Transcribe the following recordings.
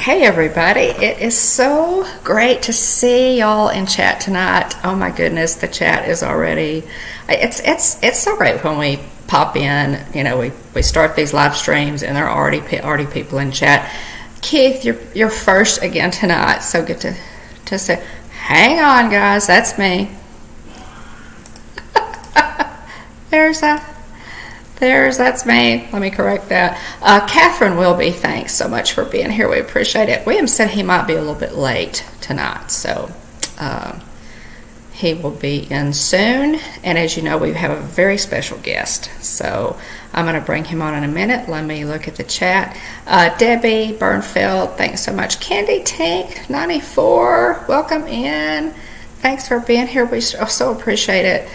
Hey everybody, it is so great to see y'all in chat tonight. Oh my goodness, the chat is already, it's so great when we pop in, we start these live streams and there are already people in chat. Keith, you're first again tonight, so good to say, hang on guys, that's me. That's me. Let me correct that. Catherine Wilby, thanks so much for being here. We appreciate it. William said he might be a little bit late tonight, so he will be in soon. And as you know, we have a very special guest, so I'm going to bring him on in a minute. Let me look at the chat. Debbie Burnfeld, thanks so much. Candy Tink 94, welcome in. Thanks for being here. We so appreciate it.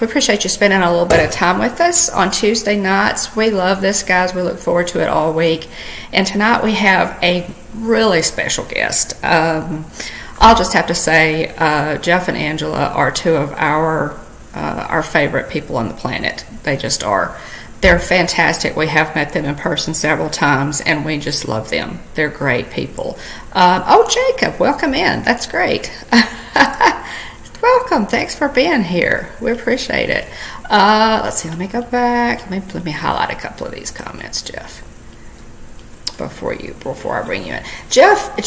We appreciate you spending a little bit of time with us on Tuesday nights. We love this, guys. We look forward to it all week. And tonight we have a really special guest. I'll just have to say, Jeff and Angela are two of our favorite people on the planet. They just are. They're fantastic. We have met them in person several times, and we just love them. They're great people. Jacob, welcome in. That's great. Welcome. Thanks for being here. We appreciate it. Let's see. Let me go back. Let me highlight a couple of these comments, Jeff, before I bring you in. Jeff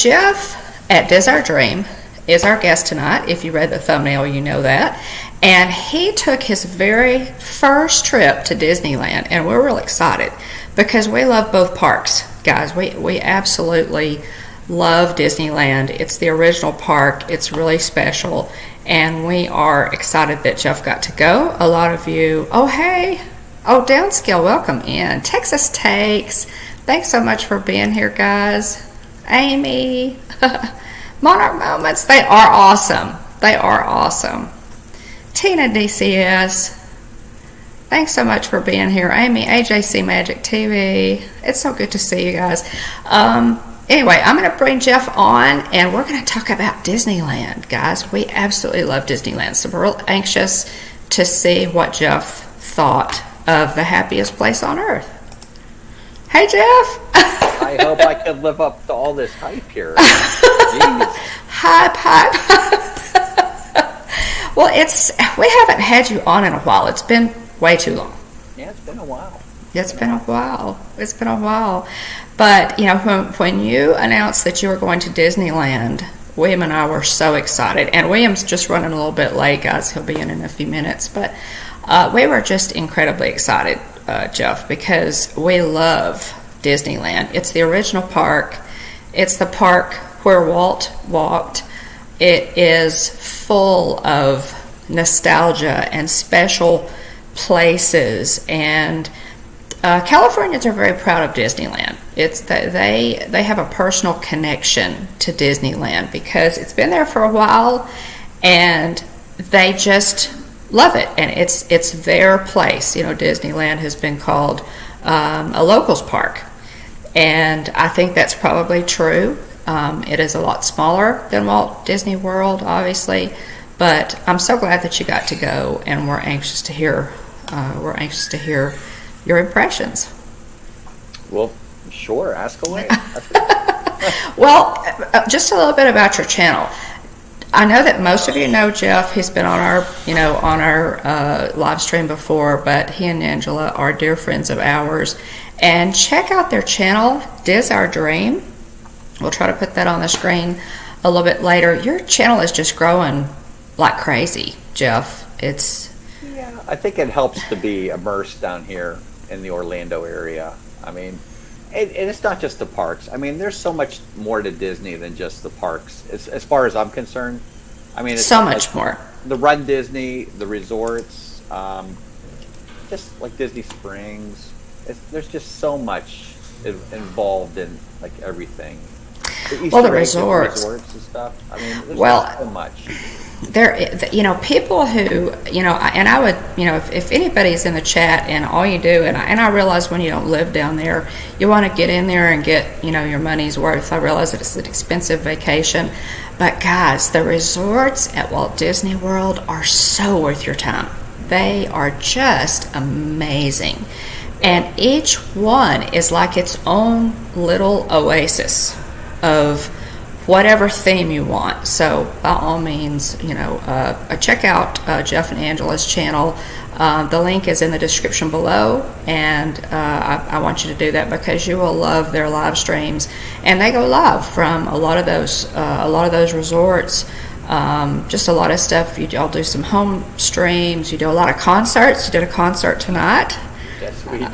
at Diz Our Dream is our guest tonight. If you read the thumbnail, you know that. And he took his very first trip to Disneyland, and we're real excited because we love both parks, guys. We absolutely love Disneyland. It's the original park. It's really special. And we are excited that Jeff got to go. A lot of you, Downscale, welcome in. Texas Takes, thanks so much for being here, guys. Amy, Monarch Moments, they are awesome. They are awesome. Tina DCS, thanks so much for being here. Amy, AJC Magic TV, it's so good to see you guys. Anyway, I'm going to bring Jeff on, and we're going to talk about Disneyland, guys. We absolutely love Disneyland, so we're real anxious to see what Jeff thought of the happiest place on earth. Hey, Jeff. I hope I could live up to all this hype here. Hype. Well, we haven't had you on in a while. It's been way too long. Yeah, it's been a while. It's been a while. But, when you announced that you were going to Disneyland, William and I were so excited. And William's just running a little bit late, guys. He'll be in a few minutes. But we were just incredibly excited, Jeff, because we love Disneyland. It's the original park. It's the park where Walt walked. It is full of nostalgia and special places, and Californians are very proud of Disneyland. It's that they have a personal connection to Disneyland because it's been there for a while, and they just love it, and it's their place. Disneyland has been called a locals park, and I think that's probably true. It is a lot smaller than Walt Disney World, obviously, but I'm so glad that you got to go, and we're anxious to hear your impressions. Well, sure, ask away. Well, just a little bit about your channel. I know that most of you know Jeff. He's been on our live stream before, but he and Angela are dear friends of ours. And check out their channel, Diz Our Dream. We'll try to put that on the screen a little bit later. Your channel is just growing like crazy, Jeff. Yeah, I think it helps to be immersed down here in the Orlando area. I mean, it's not just the parks. I mean, there's so much more to Disney than just the parks, as far as I'm concerned. I mean, it's so much more. The Run Disney, the resorts, just like Disney Springs. There's just so much involved in like everything. The resorts and stuff. I mean, there's so much. People who, and I would, if anybody's in the chat and all you do, and I realize when you don't live down there, you want to get in there and get, your money's worth. I realize that it's an expensive vacation, but guys, the resorts at Walt Disney World are so worth your time. They are just amazing. And each one is like its own little oasis of whatever theme you want. So by all means, check out Jeff and Angela's channel. The link is in the description below, and I want you to do that because you will love their live streams. And they go live from a lot of those resorts. Just a lot of stuff. Y'all do some home streams. You do a lot of concerts. You did a concert tonight. Yes, we did.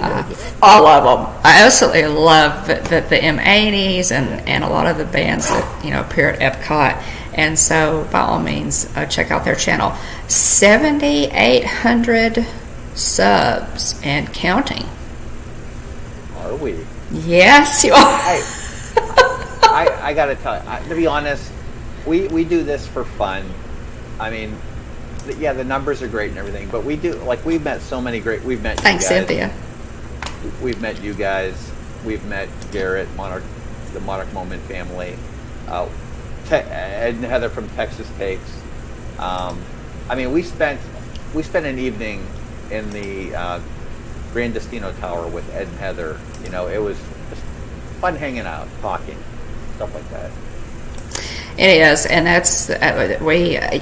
All of them. I absolutely love the M80s and a lot of the bands that appear at Epcot. And so, by all means, check out their channel. 7,800 subs and counting. Are we? Yes, you are. I got to tell you, to be honest, we do this for fun. I mean, yeah, the numbers are great and everything, but we've met so many great. We've met. Thanks, you guys. Cynthia. We've met you guys. We've met Garrett, the Monarch Moment family, Ed and Heather from Texas Takes. I mean, we spent an evening in the Grand Destino Tower with Ed and Heather. It was just fun hanging out, talking, stuff like that. It is, and that's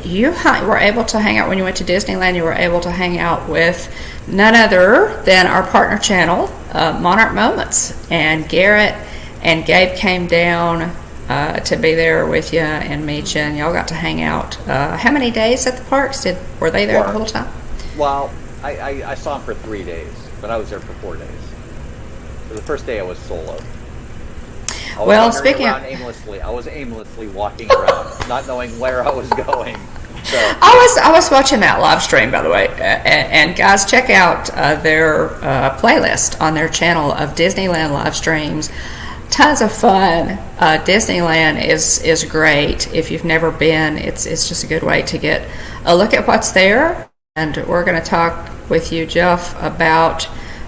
you were able to hang out when you went to Disneyland. You were able to hang out with none other than our partner channel, Monarch Moments, and Garrett and Gabe came down to be there with you and meet you, and y'all got to hang out. How many days at the parks? Were they there the whole time? Well, I saw them for 3 days, but I was there for 4 days. So the first day I was solo. I was aimlessly walking around, not knowing where I was going. So I was watching that live stream, by the way, and guys, check out their playlist on their channel of Disneyland live streams. Tons of fun. Disneyland is great. If you've never been, it's just a good way to get a look at what's there. And we're going to talk with you, Jeff, about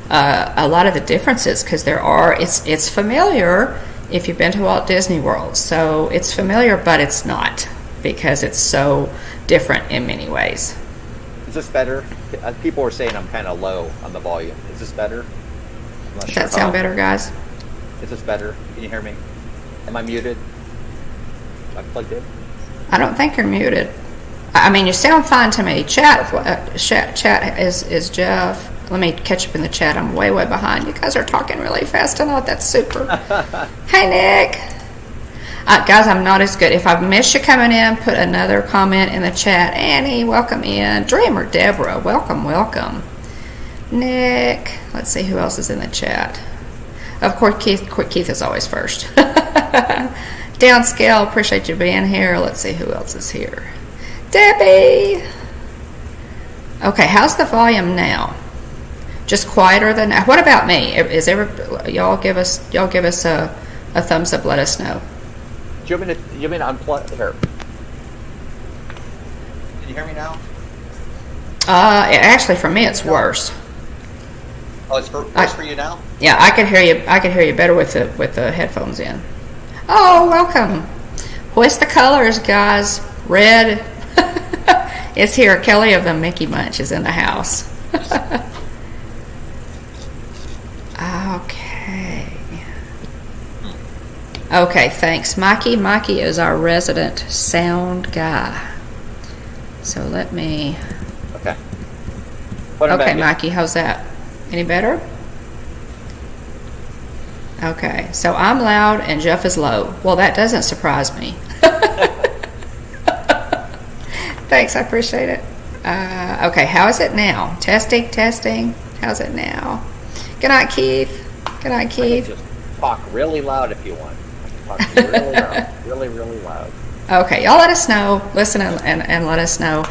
a lot of the differences because it's familiar if you've been to Walt Disney World. So it's familiar, but it's not because it's so different in many ways. Is this better? People were saying I'm kind of low on the volume. Is this better? Does that sound better, guys? Is this better? Can you hear me? Am I muted? Am I plugged in? I don't think you're muted. I mean, you sound fine to me. Chat is Jeff. Let me catch up in the chat. I'm way behind. You guys are talking really fast tonight. That's super. Hey, Nick. Guys, I'm not as good. If I've missed you coming in, put another comment in the chat. Annie, welcome in. Dreamer Deborah, welcome. Nick. Let's see who else is in the chat. Of course, Keith is always first. Downscale, appreciate you being here. Let's see who else is here. Debbie. Okay, how's the volume now? Just quieter than that. What about me? Is y'all give us a thumbs up? Let us know. Do you want me to unplug here? Can you hear me now? Actually, for me, it's worse. Oh, it's worse for you now? Yeah, I could hear you. I could hear you better with the headphones in. Oh, welcome. What's the colors, guys? Red is here. Kelly of the Mickey Bunch is in the house. Okay, thanks. Mikey is our resident sound guy. So let me... Okay. Okay, Mikey, how's that? Any better? Okay, so I'm loud and Jeff is low. Well, that doesn't surprise me. Thanks, I appreciate it. Okay, how is it now? Testing. How's it now? Good night, Keith. Good night, Keith. Just talk really loud if you want. Talk really loud. Really loud. Okay, y'all let us know. Listen and let us know.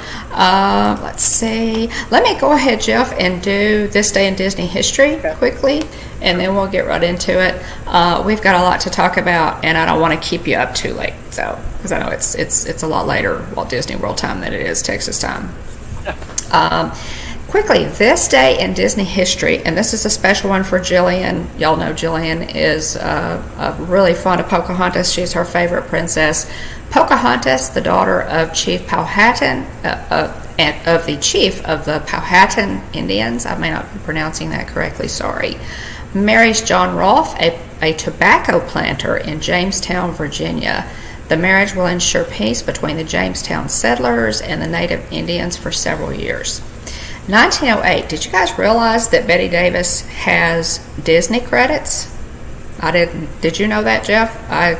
Let's see. Let me go ahead, Jeff, and do This Day in Disney History quickly, and then we'll get right into it. We've got a lot to talk about, and I don't want to keep you up too late, because I know it's a lot later Walt Disney World time than it is Texas time. Quickly, This Day in Disney History, and this is a special one for Jillian. Y'all know Jillian is really fond of Pocahontas. She's her favorite princess. Pocahontas, the daughter of Chief Powhatan, of the chief of the Powhatan Indians. I may not be pronouncing that correctly, sorry. Marries John Rolfe, a tobacco planter in Jamestown, Virginia. The marriage will ensure peace between the Jamestown settlers and the native Indians for several years. 1908, did you guys realize that Bette Davis has Disney credits? I didn't. Did you know that, Jeff? I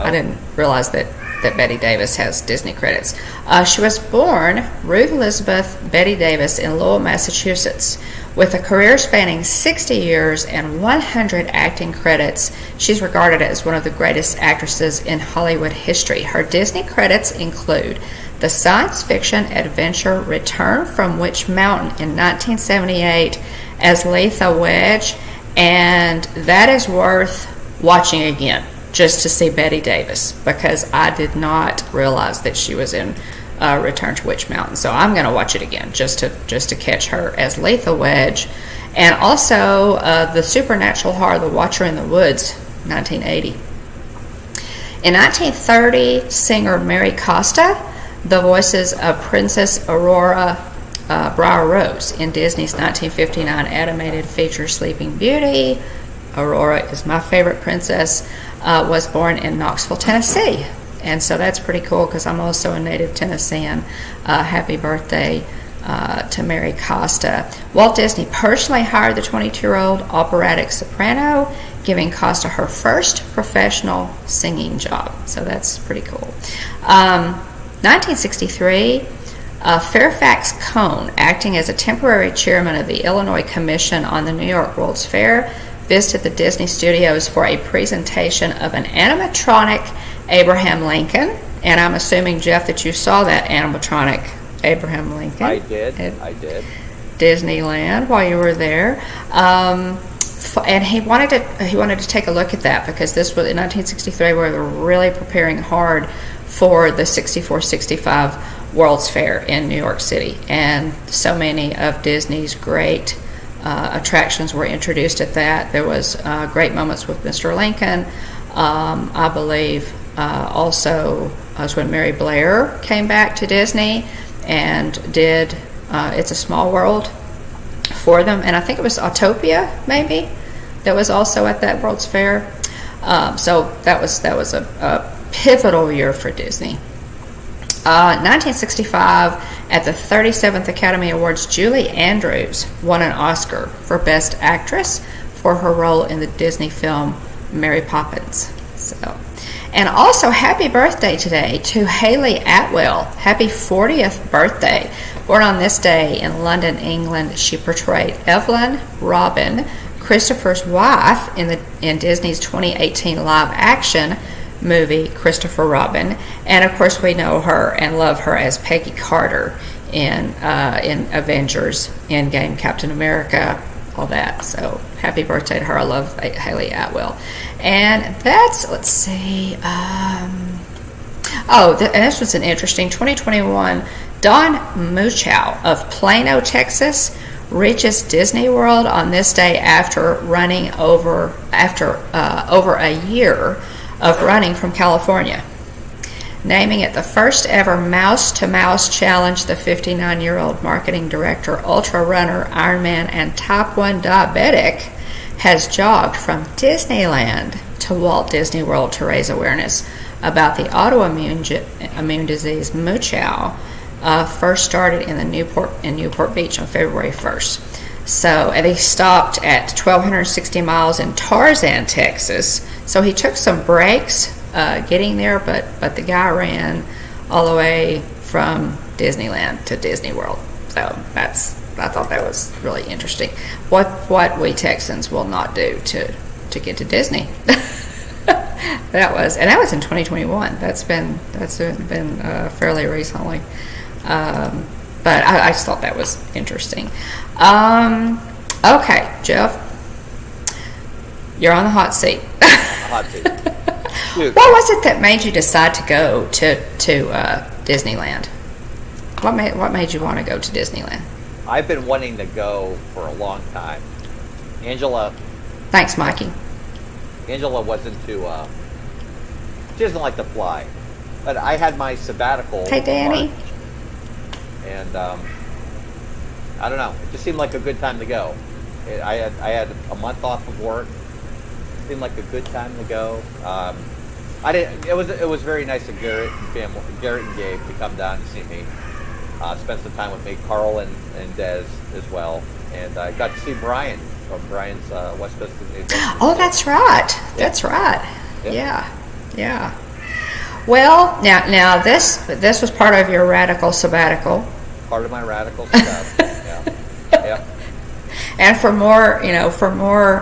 didn't realize that Bette Davis has Disney credits. She was born Ruth Elizabeth Bette Davis in Lowell, Massachusetts. With a career spanning 60 years and 100 acting credits, she's regarded as one of the greatest actresses in Hollywood history. Her Disney credits include the science fiction adventure Return from Witch Mountain in 1978 as Letha Wedge, and that is worth watching again just to see Bette Davis, because I did not realize that she was in Return to Witch Mountain. So I'm going to watch it again just to catch her as Letha Wedge. And also the supernatural horror The Watcher in the Woods, 1980. In 1930, singer Mary Costa, the voices of Princess Aurora Briar Rose in Disney's 1959 animated feature Sleeping Beauty. Aurora is my favorite princess. Was born in Knoxville, Tennessee. And so that's pretty cool because I'm also a native Tennessean. Happy birthday to Mary Costa. Walt Disney personally hired the 22-year-old operatic soprano, giving Costa her first professional singing job. So that's pretty cool. 1963, Fairfax Cohn, acting as a temporary chairman of the Illinois Commission on the New York World's Fair, visited the Disney Studios for a presentation of an animatronic Abraham Lincoln. And I'm assuming, Jeff, that you saw that animatronic Abraham Lincoln. I did. Disneyland while you were there. And he wanted to take a look at that because this was in 1963. We were really preparing hard for the 64-65 World's Fair in New York City, and so many of Disney's great attractions were introduced at that. There was great moments with Mr. Lincoln. I believe also was when Mary Blair came back to Disney and did It's a Small World for them, and I think it was Autopia maybe that was also at that World's Fair. So that was a pivotal year for Disney. 1965, at the 37th Academy Awards, Julie Andrews won an Oscar for Best Actress for her role in the Disney film Mary Poppins. And also, happy birthday today to Hayley Atwell. Happy 40th birthday. Born on this day in London, England, she portrayed Evelyn Robin, Christopher's wife, in Disney's 2018 live-action movie Christopher Robin, and of course we know her and love her as Peggy Carter in Avengers, Endgame, Captain America, all that. So happy birthday to her. I love Hayley Atwell. And that's, let's see, and this was an interesting 2021. Don Muchow of Plano, Texas, reaches Disney World on this day after running over a year of running from California. Naming it the first ever mouse-to-mouse challenge, the 59-year-old marketing director, ultra runner, Ironman, and type 1 diabetic has jogged from Disneyland to Walt Disney World to raise awareness about the autoimmune disease. Muchow first started in Newport Beach on February 1st. So, and he stopped at 1,260 miles in Tarzan, Texas. So he took some breaks getting there, but the guy ran all the way from Disneyland to Disney World. So I thought that was really interesting. What we Texans will not do to get to Disney. that was in 2021. That's been fairly recently. But I just thought that was interesting. Okay, Jeff, you're on the hot seat. What was it that made you decide to go to Disneyland? What made you want to go to Disneyland? I've been wanting to go for a long time. Angela. Thanks, Mikey. Angela wasn't too. She doesn't like to fly, but I had my sabbatical. Hey, Danny. and I don't know. It just seemed like a good time to go. I had a month off of work. It seemed like a good time to go. I didn't. It was very nice of Garrett and Gabe to come down and see me. Spent some time with me, Carl and Des as well, and I got to see Brian from Brian's West Coast Disney Adventures. Oh, that's right. Yeah. That's right. Yeah. Yeah. Well, now this was part of your radical sabbatical. Part of my radical sabbatical. Yeah. And for more,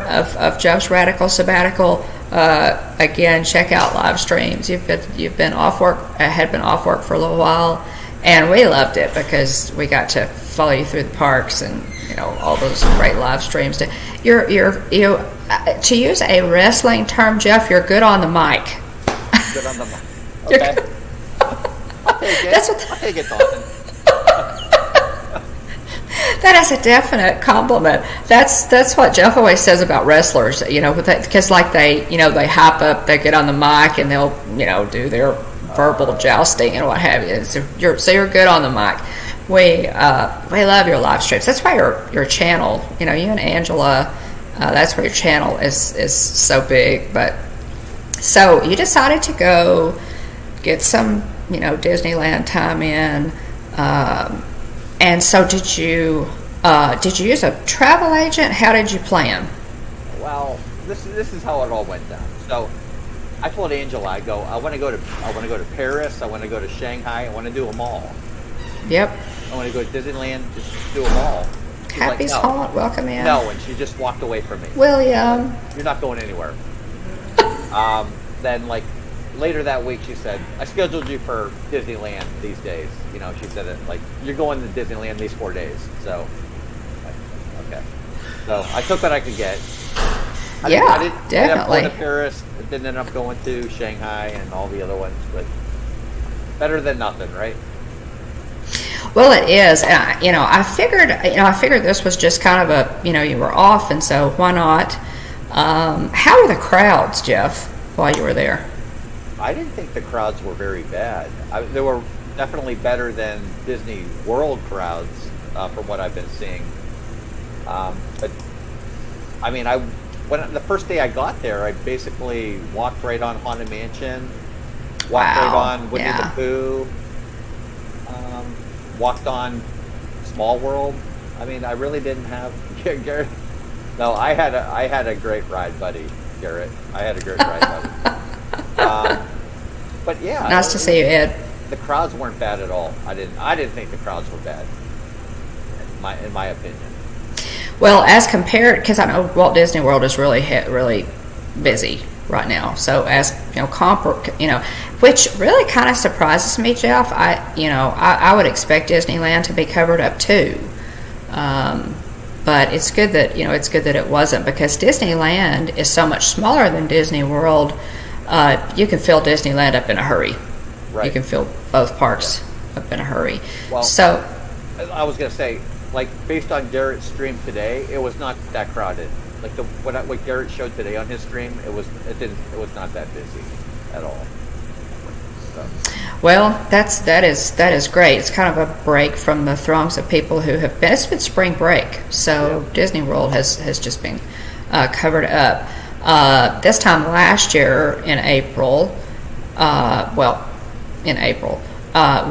of Jeff's radical sabbatical, again, check out live streams. You've been off work, had been off work for a little while, and we loved it because we got to follow you through the parks and all those great live streams. You to use a wrestling term, Jeff, you're good on the mic. Good on the mic. Okay. I'll take it. I'll take it, Dawson. That is a definite compliment. That's what Jeff always says about wrestlers, because like they hype up, they get on the mic and they'll, do their verbal jousting and what have you. So you're good on the mic. We love your live streams. That's why your channel, you and Angela, that's where your channel is so big. But so you decided to go get some, Disneyland time in. And so did you use a travel agent? How did you plan? Well, this is how it all went down. So I told Angela, I want to go to Paris, I want to go to Shanghai, I want to do them all. Yep. I want to go to Disneyland, just do them all. Happy's home, welcome in. No, and she just walked away from me. William. You're not going anywhere. Then later that week, she said, I scheduled you for Disneyland these days. She said it you're going to Disneyland these 4 days. So, okay. So I took what I could get. I didn't definitely. end up going to Paris. I didn't end up going to Shanghai and all the other ones, but better than nothing, right? Well, it is. And I figured this was just kind of a, you were off, and so why not? How were the crowds, Jeff, while you were there? I didn't think the crowds were very bad. They were definitely better than Disney World crowds from what I've been seeing. But I mean, when the first day I got there, I basically walked right on Haunted Mansion, walked right on Winnie the Pooh, walked on Small World. I mean, I really didn't have Garrett. No, I had a great ride, buddy, Garrett. I had a great ride, buddy. But yeah, nice to see you, Ed. The crowds weren't bad at all. I didn't think the crowds were bad. In my opinion. Well, as compared, because I know Walt Disney World is really busy right now. So as which really kind of surprises me, Jeff. I would expect Disneyland to be covered up too. But it's good that it wasn't, because Disneyland is so much smaller than Disney World. You can fill Disneyland up in a hurry. Right. You can fill both parks up in a hurry. Well, so I was going to say, based on Garrett's stream today, it was not that crowded. What Garrett showed today on his stream, it was not that busy at all. So. Well, that is great. It's kind of a break from the throngs of people who have been. It's been spring break, so Disney World has just been covered up. This time last year in April,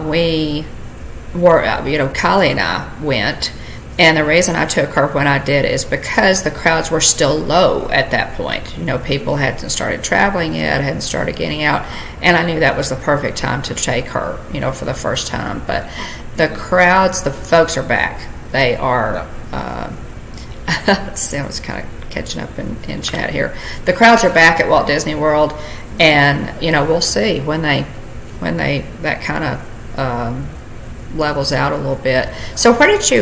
we were, Kylie and I went, and the reason I took her when I did is because the crowds were still low at that point. People hadn't started traveling yet, hadn't started getting out, and I knew that was the perfect time to take her, for the first time. But the crowds, the folks are back. They are, I was kind of catching up in chat here. The crowds are back at Walt Disney World, and we'll see when that kind of levels out a little bit. So which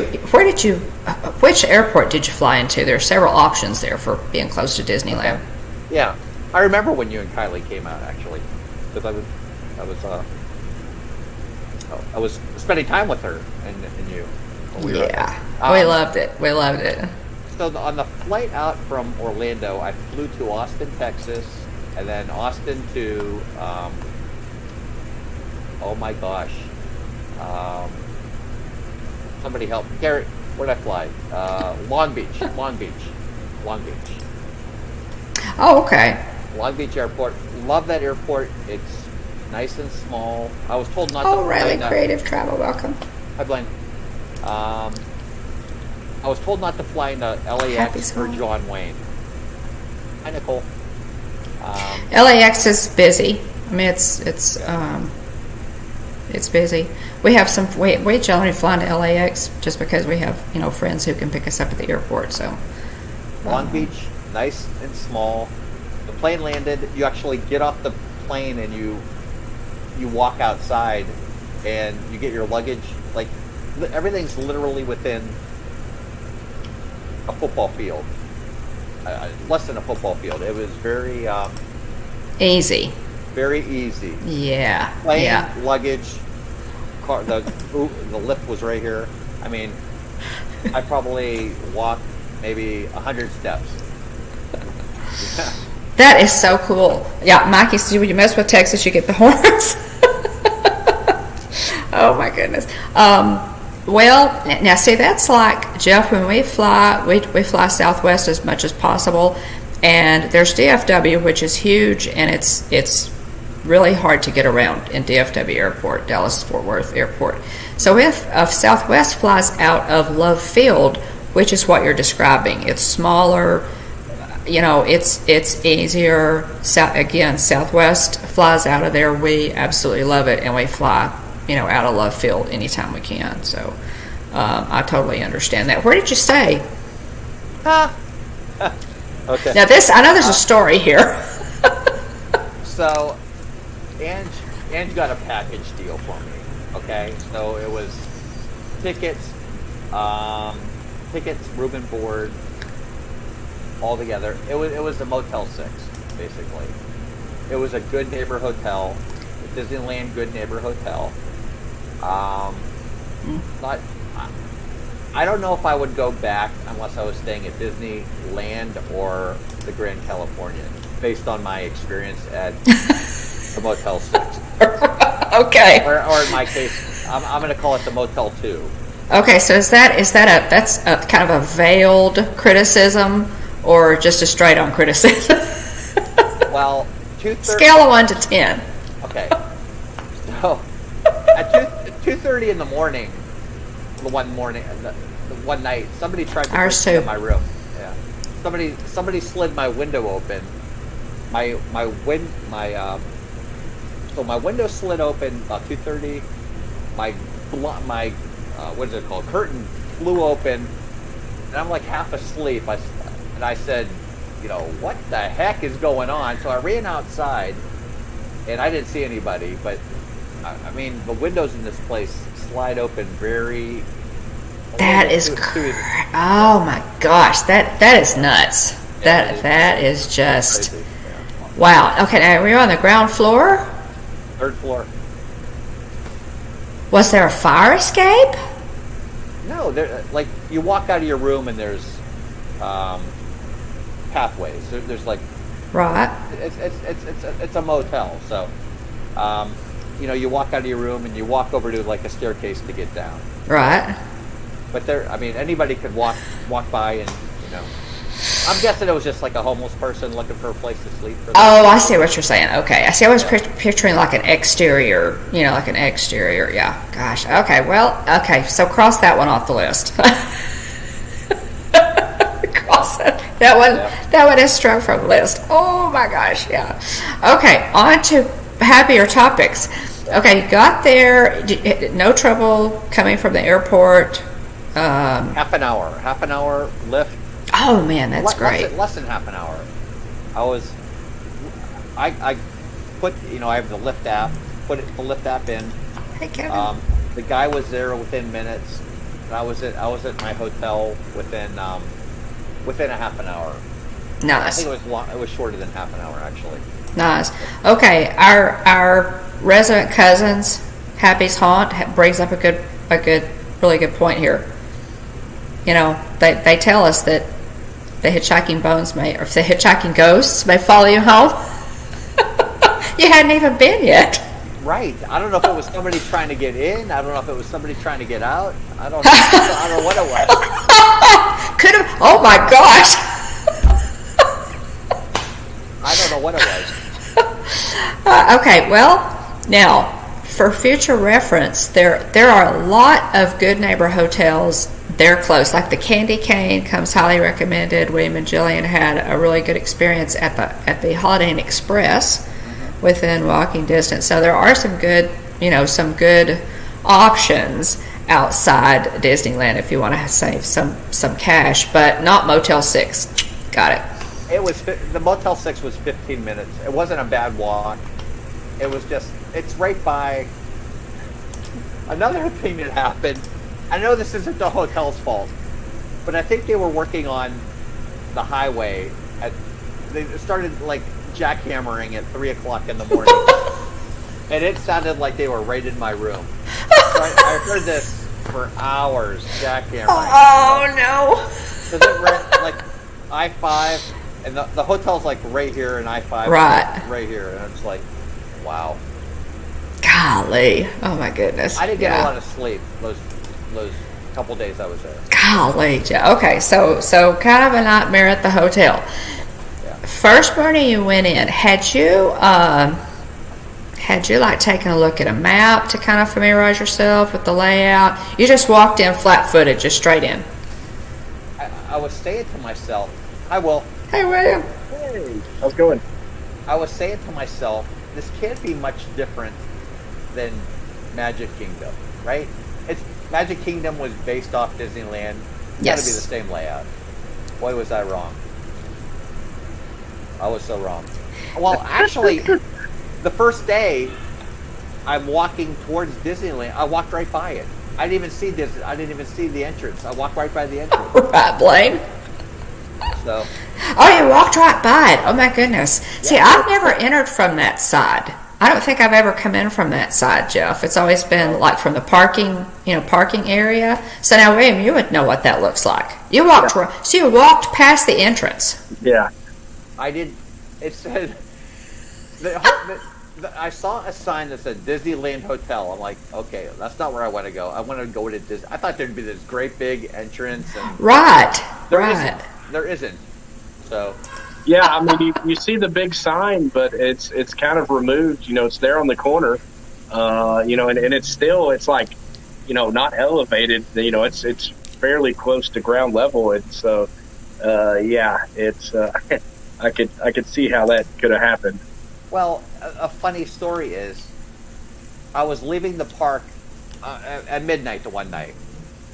airport did you fly into? There are several options there for being close to Disneyland. Okay. Yeah, I remember when you and Kylie came out, actually, because I was spending time with her and you. We loved it. We loved it. So on the flight out from Orlando, I flew to Austin, Texas, and then Austin to, oh my gosh, Somebody help. Garrett, where did I fly? Long Beach. Long Beach. Long Beach. Oh, okay. Long Beach Airport. Love that airport. It's nice and small. I was told not to Oh, fly really? in the- Creative travel. Welcome. Hi, Blaine. I was told not to fly into Happy LAX or small. John Wayne. Hi, Nicole. LAX is busy. I mean, it's busy. We have some. We generally fly to LAX just because we have friends who can pick us up at the airport. So Long Beach, nice and small. The plane landed. You actually get off the plane and you walk outside, and you get your luggage. Like everything's literally within a football field, less than a football field. It was very easy. very easy. Yeah. Plane, Yeah. luggage, car. The lift was right here. I mean, I probably walked maybe 100 steps. Yeah. That is so cool. Yeah, Mikey says when you mess with Texas, you get the horns. Oh my goodness. Well, now see, that's like, Jeff, when we fly, we fly Southwest as much as possible, and there's DFW, which is huge, and it's really hard to get around in DFW Airport, Dallas-Fort Worth Airport. So if Southwest flies out of Love Field, which is what you're describing, it's smaller, it's easier. Again, Southwest flies out of there. We absolutely love it, and we fly, out of Love Field anytime we can. So I totally understand that. Where did you stay? Okay. Now I know there's a story here. So, Ange got a package deal for me. Okay, so it was tickets, room and board, all together. It was a Motel 6, basically. It was a Good Neighbor hotel, a Disneyland Good Neighbor hotel. I don't know if I would go back unless I was staying at Disneyland or the Grand Californian, based on my experience at the Motel 6. Okay. Or in my case, I'm going to call it the Motel 2. Okay, so that's a kind of a veiled criticism or just a straight on criticism? Well, scale of 1 to 10. Okay. So at 2:30 in the morning, one night, somebody tried to break into my room. Yeah. Somebody slid my window open. My window slid open about 2:30. My what is it called? Curtain flew open, and I'm like half asleep. I said, what the heck is going on? So I ran outside, and I didn't see anybody. But I mean, the windows in this place slide open very. That is oh my gosh, that is nuts. Yeah, that is just crazy. Yeah. wow. Okay, now we're on the ground floor. 3rd floor. Was there a fire escape? No, like you walk out of your room and there's pathways. There's like Right. it's a motel, so you walk out of your room and you walk over to like a staircase to get down. Right. But anybody could walk by and I'm guessing it was just like a homeless person looking for a place to sleep. Oh, I see what you're saying. Okay, I see. I was picturing like an exterior, Yeah. Gosh. Okay. Well. Okay. So cross that one off the list. Cross it. That one. Yeah. That one is struck from the list. Oh my gosh. Yeah. Okay. On to happier topics. Okay. You got there. No trouble coming from the airport. Half an hour lift. Oh man, that's great. Less than half an hour. I put I have the Lyft app. Put the Lyft app in. Hey Kevin. The guy was there within minutes. And I was at my hotel within a half an hour. Nice. I think it was shorter than half an hour actually. Nice. Okay, our resident cousins, Happy's Haunt, brings up a really good point here. They tell us that the hitchhiking bones or the hitchhiking ghosts may follow you home. You hadn't even been yet. Right. I don't know if it was somebody trying to get in. I don't know if it was somebody trying to get out. I don't know. I don't know what it was. Could have. Oh my gosh. I don't know what it was. Okay. Well, now for future reference, there are a lot of good neighbor hotels. They're close. Like the Candy Cane comes highly recommended. William and Jillian had a really good experience at the Holiday Inn Express within walking distance. So there are some good options outside Disneyland if you want to save some cash, but not Motel 6. Got it. The Motel 6 was 15 minutes. It wasn't a bad walk. It was just, it's right by. Another thing that happened, I know this isn't the hotel's fault, but I think they were working on the highway. They started like jackhammering at 3 o'clock in the morning. And it sounded like they were right in my room. So I heard this for hours, jackhammering. Oh, no. Because it ran like I-5, and the hotel's like right here, and I-5 right here. And it's like, wow. Golly. Oh, my goodness. I didn't get a lot of sleep those couple days I was there. Golly. Okay, so kind of a nightmare at the hotel. Yeah. First morning you went in, had you like taken a look at a map to kind of familiarize yourself with the layout? You just walked in flat-footed, just straight in? I was saying to myself, hi, Will. Hey, William. Hey, how's it going? I was saying to myself, this can't be much different than Magic Kingdom, right? Magic Kingdom was based off Disneyland. It's got to be the same layout. Boy, was I wrong. I was so wrong. Well, actually, the first day, I'm walking towards Disneyland. I walked right by it. I didn't even see I didn't even see the entrance. I walked right by the entrance. Right, Blaine. So. Oh, you walked right by it. Oh my goodness. See, I've never entered from that side. I don't think I've ever come in from that side, Jeff. It's always been like from the parking area. So now, William, you would know what that looks like. You walked, so you walked past the entrance. Yeah. I did. It said. I saw a sign that said Disneyland Hotel. I'm like, okay, that's not where I want to go. I want to go to Disney. I thought there'd be this great big entrance. And there isn't. So. Yeah, I mean, you see the big sign, but it's kind of removed. It's there on the corner. And it's like, not elevated. It's fairly close to ground level. And so, it's I could see how that could have happened. Well, a funny story is, I was leaving the park at midnight the one night,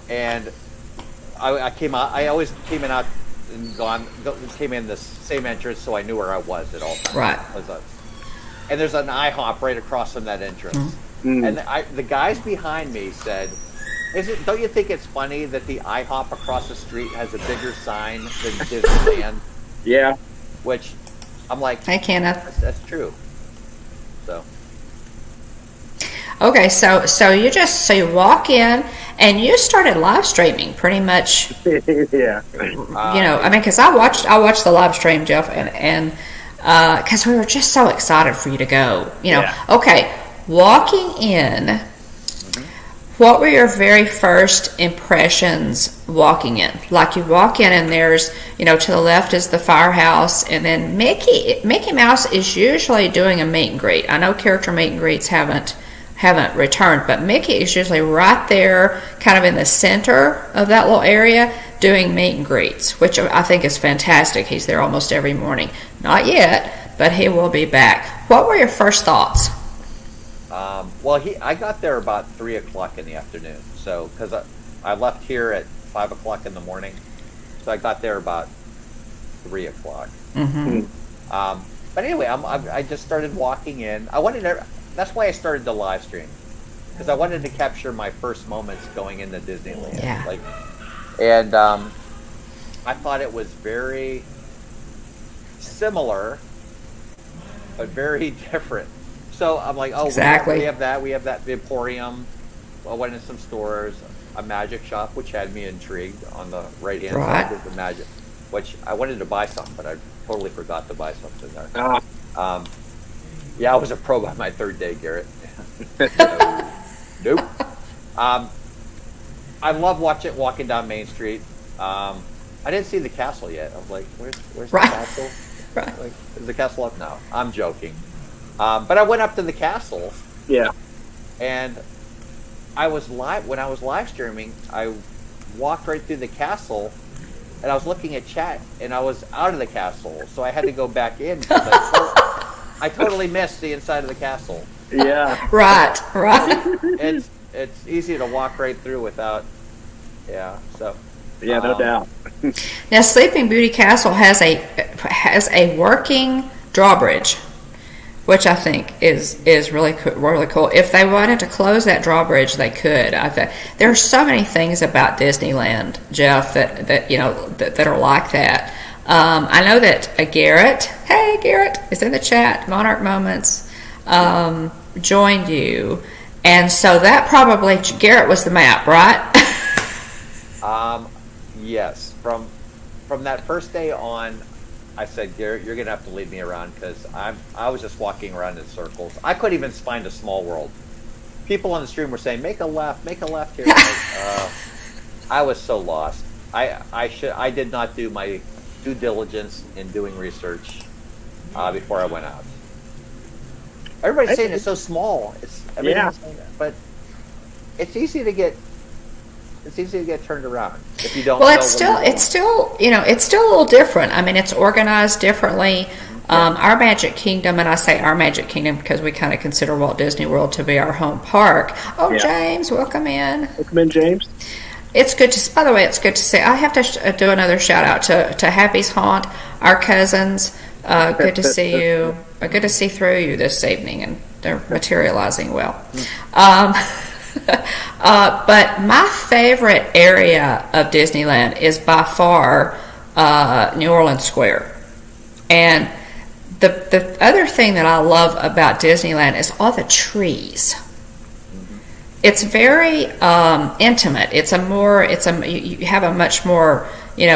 and I came out. I always came in the same entrance, so I knew where I was at all times. Right. And there's an IHOP right across from that entrance. Mm-hmm. And the guys behind me said, don't you think it's funny that the IHOP across the street has a bigger sign than Disneyland? Yeah. Which I'm like, hey, Kenneth. That's true. So. Okay, so you walk in and you started live streaming pretty much. Yeah. Because I watched the live stream, Jeff, and because we were just so excited for you to go. Okay, walking in. What were your very first impressions walking in? Like you walk in and there's, to the left is the firehouse, and then Mickey Mouse is usually doing a meet and greet. I know character meet and greets haven't returned, but Mickey is usually right there, kind of in the center of that little area, doing meet and greets, which I think is fantastic. He's there almost every morning. Not yet, but he will be back. What were your first thoughts? I got there about 3 o'clock in the afternoon. So, because I left here at 5 o'clock in the morning, so I got there about 3 o'clock. Mm-hmm. But anyway, I just started walking in. That's why I started the live stream, because I wanted to capture my first moments going into Disneyland. Yeah. I thought it was very similar, but very different. So I'm like, exactly. we have that. We have that, the Emporium. I went in some stores, a magic shop, which had me intrigued on the right-hand side of the magic, which I wanted to buy something, but I totally forgot to buy something there. I was a pro by my third day, Garrett. Nope. I love walking down Main Street. I didn't see the castle yet. I was like, where's the castle? Right. Like, is the castle up? No, I'm joking. But I went up to the castle. Yeah. And when I was live streaming, I walked right through the castle, and I was looking at chat, and I was out of the castle, so I had to go back in because I totally missed the inside of the castle. Yeah. Right. It's easy to walk right through without. Yeah. So. Yeah, no doubt. Now, Sleeping Beauty Castle has a working drawbridge, which I think is really cool. If they wanted to close that drawbridge, they could. There are so many things about Disneyland, Jeff, that are like that. I know that Garrett is in the chat. Monarch Moments joined you, and so that probably Garrett was the map, right? Yes. From that first day on, I said, Garrett, you're gonna have to lead me around because I was just walking around in circles. I couldn't even find a small world. People on the stream were saying, make a left here. I was so lost. I did not do my due diligence in doing research before I went out. Everybody's saying it's so small. But it's easy to get turned around if you don't. Well, it's still a little different. I mean, it's organized differently. Our Magic Kingdom, and I say our Magic Kingdom because we kind of consider Walt Disney World to be our home park. Oh, yeah. James, welcome in. Welcome in, James. It's good to. By the way, it's good to see. I have to do another shout out to Happy's Haunt, our cousins. Good to see you. Good to see through you this evening, and they're materializing well. But my favorite area of Disneyland is by far New Orleans Square. And the other thing that I love about Disneyland is all the trees. It's very intimate. You have a much more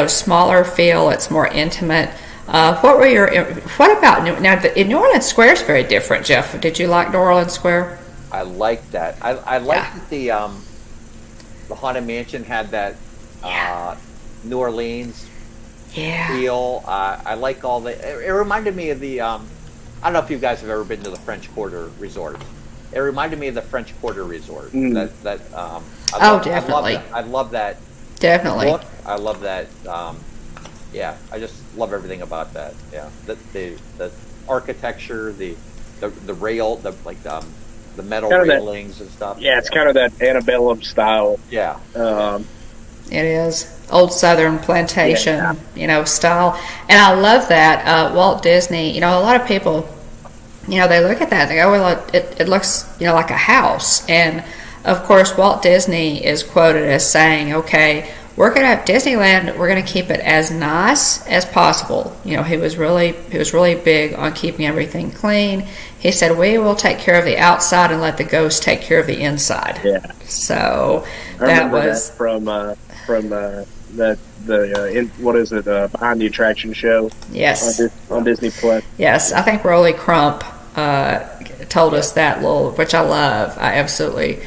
smaller feel. It's more intimate. What about New Orleans Square is very different, Jeff. Did you like New Orleans Square? I like that. I like that the Haunted Mansion had that New Orleans feel. I like all the. It reminded me of the. I don't know if you guys have ever been to the French Quarter Resort. It reminded me of the French Quarter Resort. Definitely. I love that. Definitely. Look. I love that. I just love everything about that. Yeah, the architecture, the rail, the metal railings and stuff. Yeah, it's kind of that antebellum style. Yeah. It is. Old Southern plantation, style. And I love that. Walt Disney, a lot of people, they look at that and they go, well, it looks, like a house. And, of course, Walt Disney is quoted as saying, okay, we're going to have Disneyland, we're going to keep it as nice as possible. He was really big on keeping everything clean. He said, we will take care of the outside and let the ghosts take care of the inside. Yeah. So that was from what is it, Behind the Attraction show? Yes. On Disney Plus. Yes, I think Rolly Crump told us that which I love. I absolutely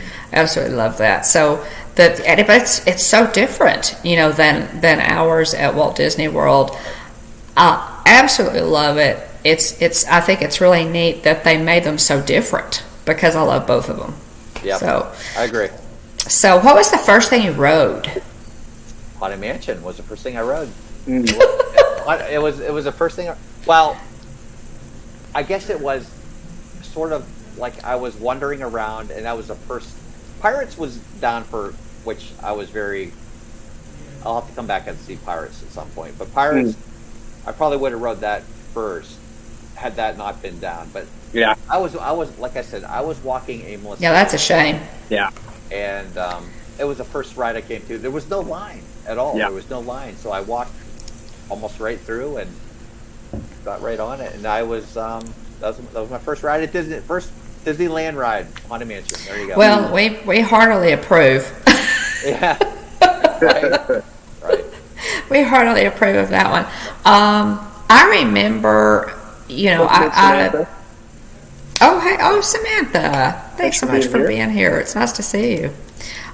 love that. So but it's so different, than ours at Walt Disney World. I absolutely love it. I think it's really neat that they made them so different because I love both of them. Yeah. So I agree. So what was the first thing you rode? Haunted Mansion was the first thing I rode. Mm. It was the first thing. Well, I guess it was sort of like I was wandering around, and that was the first. Pirates was down for which I was very. I'll have to come back and see Pirates at some point, but Pirates, I probably would have rode that first had that not been down. But yeah, I was like I said, I was walking aimlessly. Yeah, that's a shame. Yeah, and it was the first ride I came to. There was no line at all. Yeah. There was no line, so I walked almost right through and got right on it. And I was that was my first ride at Disney. First Disneyland ride, Haunted Mansion. There you go. Well, we heartily approve. Yeah. Right. We heartily approve of that one. I remember, Samantha. Samantha. Thanks so much for being here. It's nice to see you.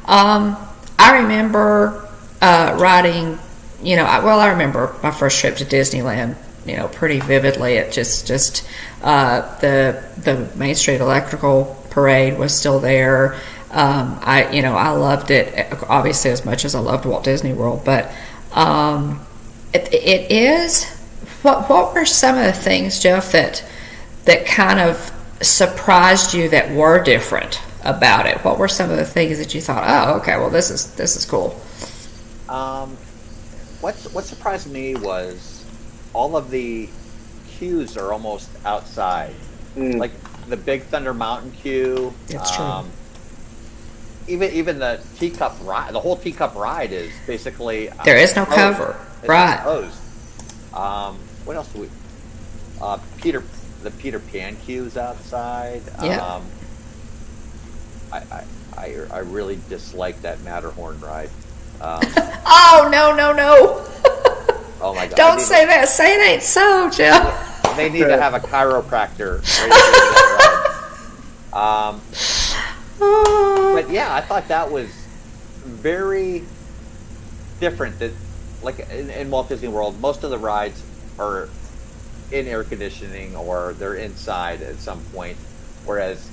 I remember riding, I remember my first trip to Disneyland, pretty vividly. It just the Main Street Electrical Parade was still there. I loved it, obviously, as much as I loved Walt Disney World, but it is. What were some of the things, Jeff, that kind of surprised you that were different about it? What were some of the things that you thought, oh, okay, well, this is cool? What surprised me was all of the queues are almost outside. Like the Big Thunder Mountain queue. That's true. Even the teacup ride, the whole teacup ride is basically there is no cover, right? Exposed. What else do we? The Peter Pan queues outside. Yeah. I really dislike that Matterhorn ride. Oh no! Oh my God! Don't say that. Say it ain't so, Jeff. They need to have a chiropractor. Ready to do that ride. But yeah, I thought that was very different. That like in Walt Disney World, most of the rides are in air conditioning or they're inside at some point, whereas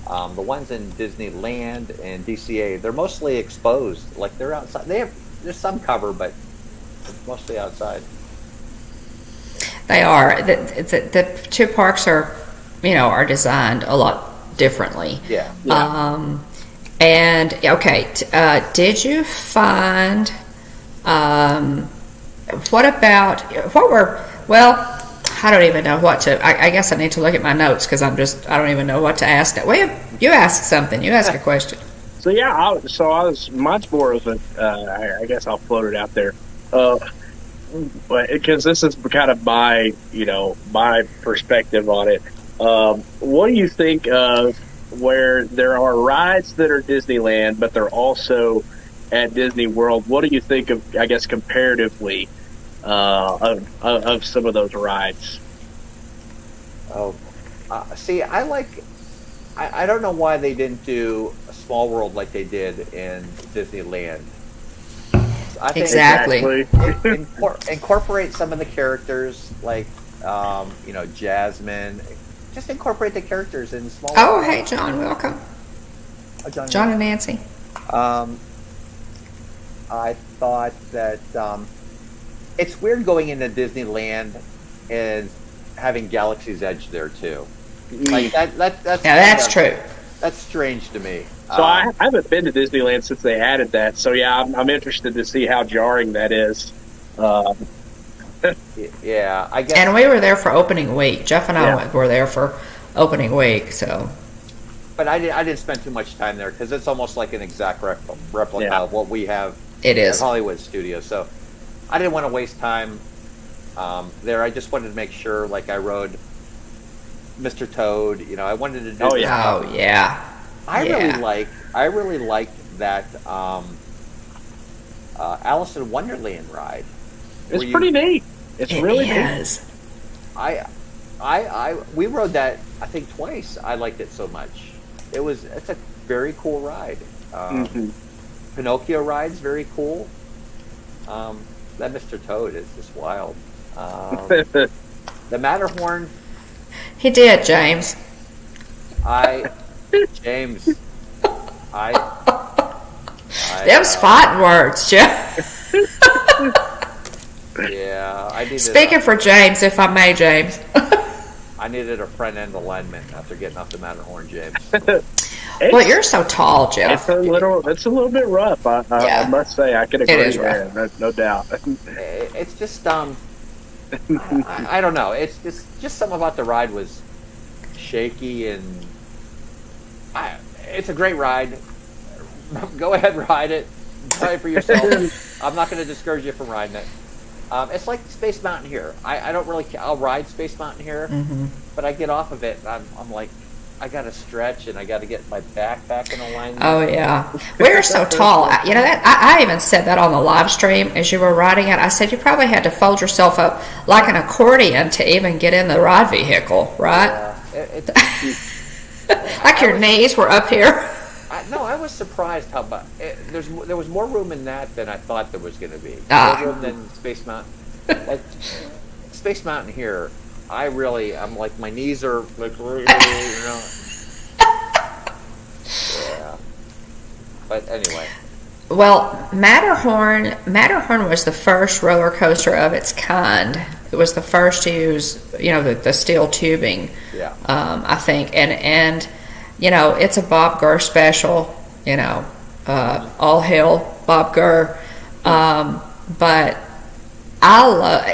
the ones in Disneyland and DCA, they're mostly exposed. Like they're outside. There's some cover, but it's mostly outside. They are. The two parks are designed a lot differently. Yeah. And okay, did you find? I don't even know what to. I guess I need to look at my notes because I don't even know what to ask. You ask something. You ask a question. So yeah, mine's more of a. I guess I'll float it out there, because this is kind of my perspective on it. What do you think of where there are rides that are Disneyland, but they're also at Disney World? What do you think of, I guess, comparatively, of some of those rides? See, I don't know why they didn't do a Small World like they did in Disneyland. I think Exactly. Incorporate some of the characters, like Jasmine. Just incorporate the characters in Small World. Oh, hey, John, welcome. John and Nancy. I thought that it's weird going into Disneyland and having Galaxy's Edge there too. Like that's true. That's strange to me. So I haven't been to Disneyland since they added that. So yeah, I'm interested to see how jarring that is. Yeah, I guess. And we were there for opening week. Jeff and I were there for opening week. So. But I didn't spend too much time there because it's almost like an exact replica of what we have. It is at Hollywood Studios. So I didn't want to waste time there. I just wanted to make sure, like I rode Mr. Toad. I wanted to do. Oh yeah. I really liked that Alice in Wonderland ride. It's pretty neat. It's really neat. We rode that I think twice. I liked it so much. It's a very cool ride. Pinocchio ride's very cool. That Mr. Toad is just wild. The Matterhorn. He did, James. James. Them's fighting words, Jeff. Yeah, I needed. Speaking for James, if I may, James. I needed a front end alignment after getting off the Matterhorn, James. Well, you're so tall, Jeff. It's a little bit rough. I must say, I can agree. It is rough. No doubt. It's just I don't know. It's just something about the ride was shaky, and it's a great ride. Go ahead, ride it. Try it for yourself. I'm not going to discourage you from riding it. It's like Space Mountain here. I don't really. I'll ride Space Mountain here, but I get off of it, and I'm like, I got to stretch, and I got to get my back back in alignment. Oh yeah, we're so tall. That I even said that on the live stream as you were riding it. I said you probably had to fold yourself up like an accordion to even get in the ride vehicle, right? Yeah, Like your knees were up here. No, I was surprised how much. There was more room in that than I thought there was going to be. Ah. More room than Space Mountain. Like Space Mountain here, I'm like my knees are like, Yeah. But anyway. Well, Matterhorn was the first roller coaster of its kind. It was the first to use, the steel tubing. Yeah. I think, and it's a Bob Gurr special. All hail Bob Gurr. But I love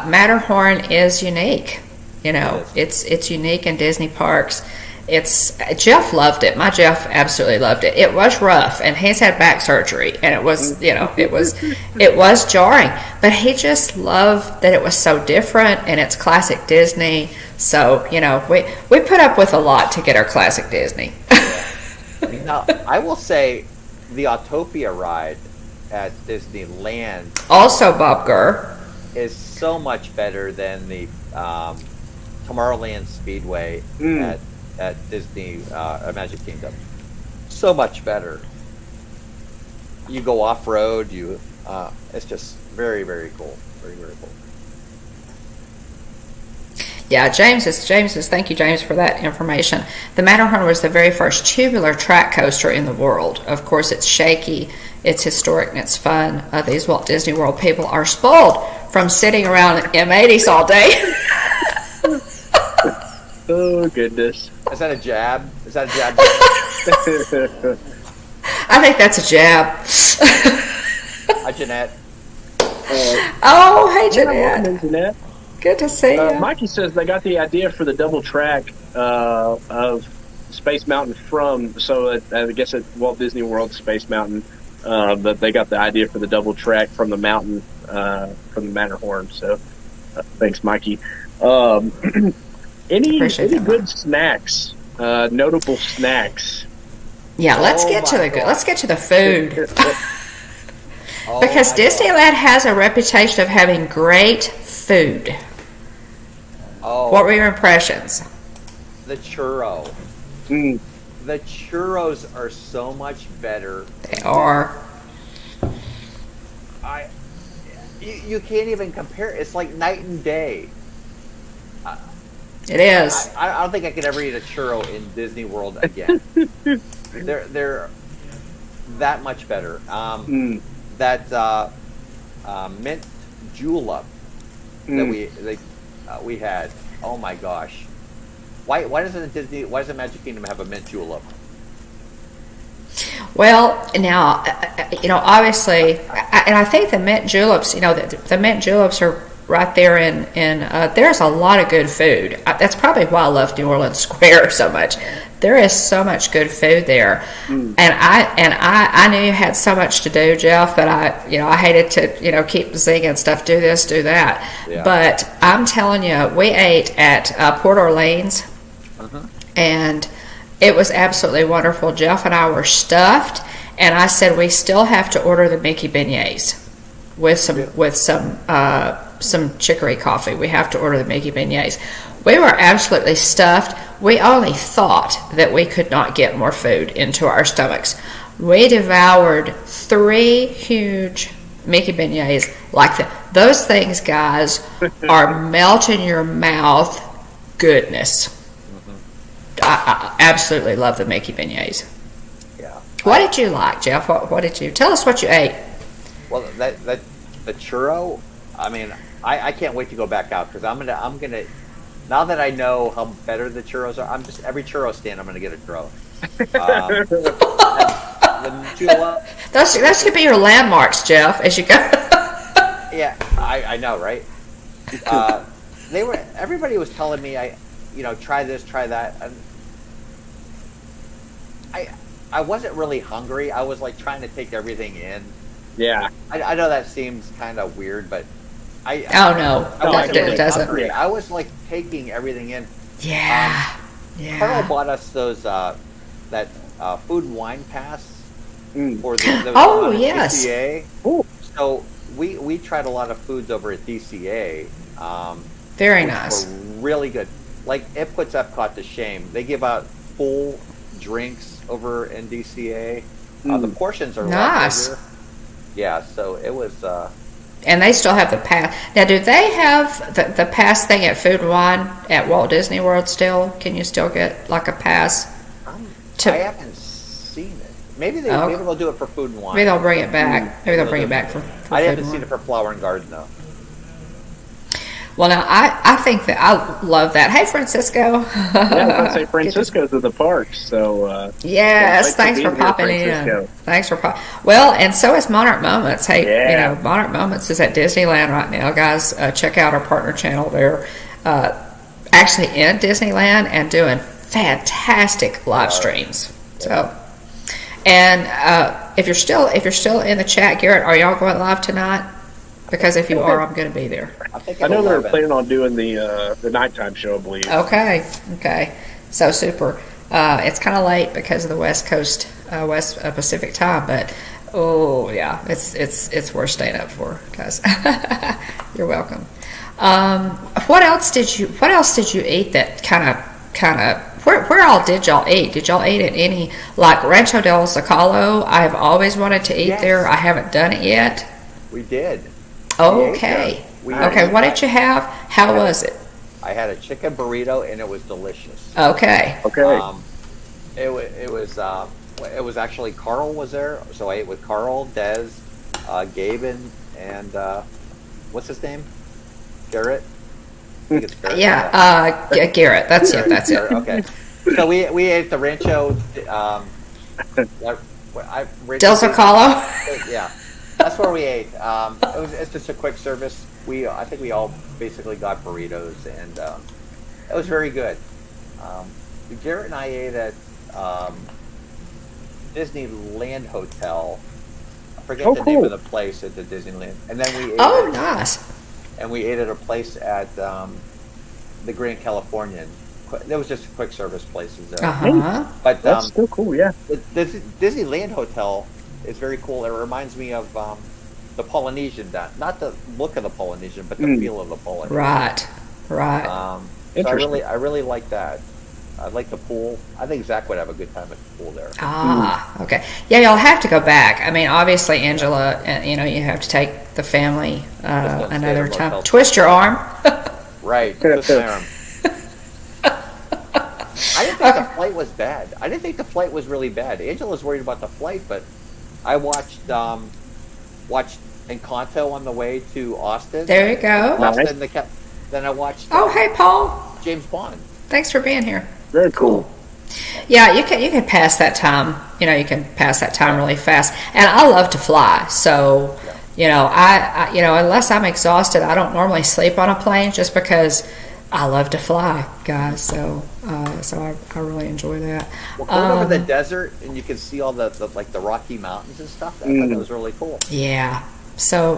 Matterhorn is unique. It's unique in Disney parks. Jeff loved it. My Jeff absolutely loved it. It was rough, and he's had back surgery, and it was it was jarring. But he just loved that it was so different, and it's classic Disney. So we put up with a lot to get our classic Disney. Now I will say, the Autopia ride at Disneyland, also Bob Gurr, is so much better than the Tomorrowland Speedway at Disney Magic Kingdom. So much better. You go off road. It's just very, very cool. Very, very cool. Yeah, James is. Thank you, James, for that information. The Matterhorn was the very first tubular track coaster in the world. Of course, it's shaky, it's historic, and it's fun. These Walt Disney World people are spoiled from sitting around M80s all day. Oh, goodness. Is that a jab? I think that's a jab. Hi, Jeanette. Oh, hey, Jeanette. Good to see you. Mikey says they got the idea for the double track of Space Mountain I guess at Walt Disney World Space Mountain, but they got the idea for the double track from the mountain, from the Matterhorn. So thanks, Mikey. Any good snacks? Notable snacks? Yeah, let's get to the food. Because Disneyland has a reputation of having great food. What were your impressions? The churro. Mm. The churros are so much better. They are. You can't even compare. It's like night and day. It is. I don't think I could ever eat a churro in Disney World again. They're that much better. That mint julep that we had. Oh my gosh! Why doesn't Magic Kingdom have a mint julep? Well, now obviously, and I think the mint juleps. The mint juleps are right there in there's a lot of good food. That's probably why I love New Orleans Square so much. There is so much good food there. And I knew you had so much to do, Jeff, that I hated to keep zinging stuff, do this, do that. Yeah. But I'm telling you, we ate at Port Orleans, and it was absolutely wonderful. Jeff and I were stuffed, and I said we still have to order the Mickey beignets with some chicory coffee. We have to order the Mickey beignets. We were absolutely stuffed. We only thought that we could not get more food into our stomachs. We devoured 3 huge Mickey beignets like that. Those things, guys, are melt in your mouth goodness. I absolutely love the Mickey beignets. Yeah. What did you like, Jeff? What did you tell us what you ate? Well, the churro. I mean, I can't wait to go back out because I'm gonna. Now that I know how better the churros are, every churro stand I'm gonna get a churro. The julep. Those could be your landmarks, Jeff, as you go. Yeah, I know, right? Everybody was telling me, try this, try that. And I wasn't really hungry. I was like trying to take everything in. Yeah. I know that seems kind of weird, but no, it doesn't. Hungry. I was like taking everything in. Yeah. Carl bought us those that food and wine pass for the yes. DCA. Ooh. So we tried a lot of foods over at DCA. Very nice. Were really good. Like Epcot's Epcot to shame. They give out full drinks over in DCA. The portions are a lot Nice. bigger. Yeah, so it was. And they still have the pass. Now, do they have the pass thing at Food and Wine at Walt Disney World still? Can you still get like a pass? I haven't seen it. Maybe maybe they'll do it for Food and Wine. Maybe they'll bring it back. Maybe they'll bring it back for I Food haven't and seen Wine. it for Flower and Garden though. Well, now I think that I love that. Hey, Francisco. Yeah, I was gonna say Francisco's at the park, so Yes, thanks to for be here, popping in. Francisco. Thanks for Well, and so is Monarch Moments. Hey, Yeah. Monarch Moments is at Disneyland right now, guys. Check out our partner channel. They're actually in Disneyland and doing fantastic live streams. So, and if you're still in the chat, Garrett, are y'all going live tonight? Because if you are, I'm going to be there. think I know they're 11. planning on doing the nighttime show, I believe. Okay. So super. It's kind of late because of the West Coast, West Pacific time, but oh yeah, it's worth staying up for, guys. You're welcome. What else did you eat that kind of where all did y'all eat? Did y'all eat at any, like Rancho del Zocalo? I've always wanted to eat there. I haven't done it yet. We did. Okay. Okay. What did you have? How was it? I had a chicken burrito and it was delicious. Okay. It was actually Carl was there, so I ate with Carl, Des, Gaben, and what's his name? Garrett. I think it's Garrett. Yeah. Garrett. That's it. That's it. Okay. So we ate at the Rancho. Del Zocalo. Yeah. That's where we ate. It's just a quick service. I think we all basically got burritos, and it was very good. Garrett and I ate at Disneyland Hotel. I forget the name of the place at the Disneyland, and then we ate. Nice. And we ate at a place at the Grand Californian. There was just quick service places there. But that's still cool. Yeah. The Disneyland Hotel is very cool. It reminds me of the Polynesian, not the look of the Polynesian, but the feel of the Polynesian. Right. So I really like that. I like the pool. I think Zach would have a good time at the pool there. Okay. Yeah, y'all have to go back. I mean, obviously, Angela, you have to take the family another time. Twist your arm. Right. Twist my arm. I didn't think the flight was bad. I didn't think the flight was really bad. Angela's worried about the flight, but I watched Encanto on the way to Austin. There you go. Then I watched. Hey, Paul. James Bond. Thanks for being here. Very cool. Yeah, you can pass that time. You can pass that time really fast. And I love to fly, so I unless I'm exhausted, I don't normally sleep on a plane just because I love to fly, guys. So I really enjoy that. Well, going over the desert and you can see all the Rocky Mountains and stuff. That was really cool. Yeah. So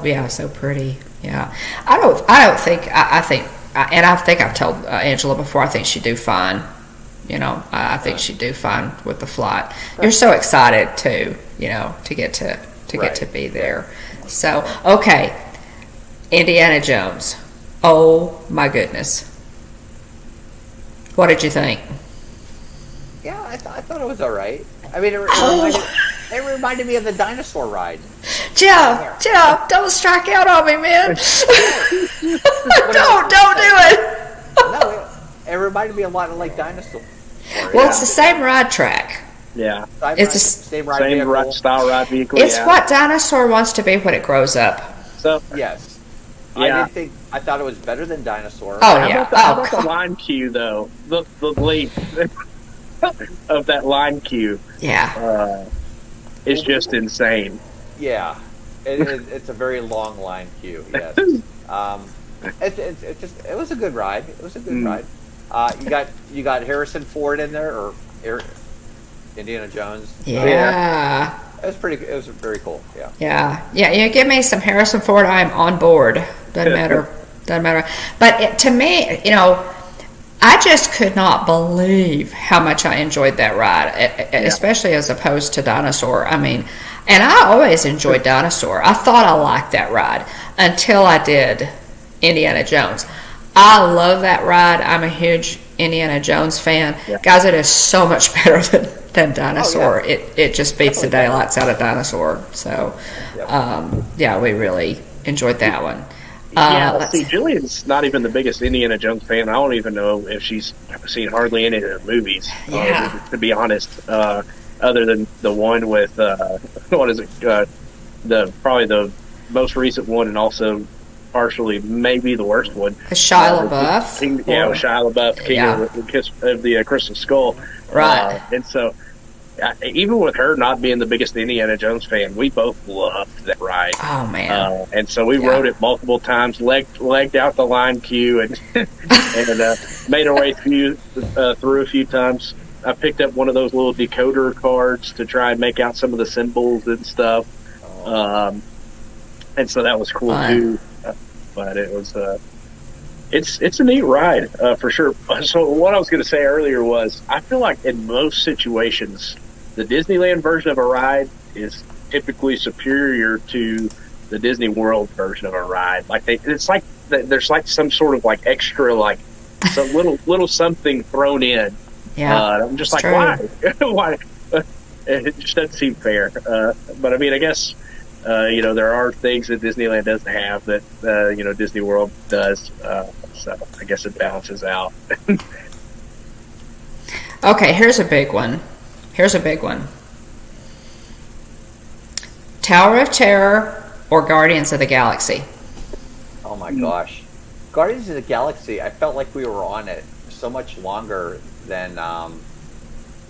pretty. Yeah. I think I've told Angela before. I think she'd do fine. I think she'd do fine with the flight. You're so excited too. To get to be there. So okay, Indiana Jones. Oh my goodness. What did you think? Yeah, I thought it was all right. I mean, it reminded me of the dinosaur ride. Jeff, don't strike out on me, man. don't do it. No, it reminded me a lot of like dinosaur. Well, it's the same ride track. Yeah. It's the same style ride vehicle. It's what dinosaur wants to be when it grows up. So yes. Yeah. I thought it was better than dinosaur. Oh yeah. How about the line queue though? The length of that line queue. Yeah. It's just insane. Yeah. It's a very long line queue. Yes. It was a good ride. It was a good ride. You got Harrison Ford in there or Indiana Jones. Yeah. It was very cool. Yeah. Yeah. You give me some Harrison Ford, I'm on board. Doesn't matter. But to me, I just could not believe how much I enjoyed that ride, especially as opposed to Dinosaur. I mean, and I always enjoyed Dinosaur. I thought I liked that ride until I did Indiana Jones. I love that ride. I'm a huge Indiana Jones fan, Yeah. guys, it is so much better than Dinosaur. Oh, yeah. It just beats the Definitely better. daylights out of Dinosaur. So, yeah, we really enjoyed that one. Yeah, let's see, Jillian's not even the biggest Indiana Jones fan. I don't even know if she's seen hardly any of the movies. Yeah. To be honest, other than the one with what is it? Probably the most recent one, and also partially maybe the worst one. Shia LaBeouf. With Shia LaBeouf, King of the Crystal Skull. Right. And so, even with her not being the biggest Indiana Jones fan, we both loved that ride. Oh man! And so we rode it multiple times, legged out the line queue, and made our way through a few times. I picked up one of those little decoder cards to try and make out some of the symbols and stuff, and so that was cool too. But it was it's a neat ride for sure. So what I was going to say earlier was, I feel like in most situations, the Disneyland version of a ride is typically superior to the Disney World version of a ride. Like it's like there's like some sort of like extra like some little something thrown in. Yeah, I'm just like, why? Why? It just doesn't seem fair. But I mean, I guess there are things that Disneyland doesn't have that Disney World does. So I guess it balances out. Okay, here's a big one. Tower of Terror or Guardians of the Galaxy? Oh my gosh. Guardians of the Galaxy, I felt like we were on it so much longer than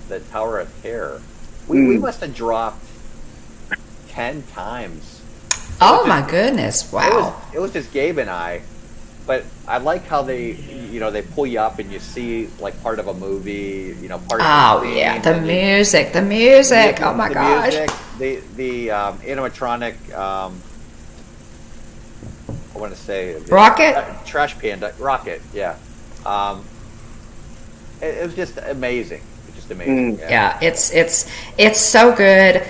the Tower of Terror. We must have dropped 10 times. Oh my goodness! Wow. It was just Gabe and I. But I like how they pull you up and you see like part of a movie, part of the scene. Yeah, the music. Oh my gosh. Music, the animatronic, I want to say Rocket? Trash Panda, Rocket, yeah. It was just amazing. Yeah, it's so good.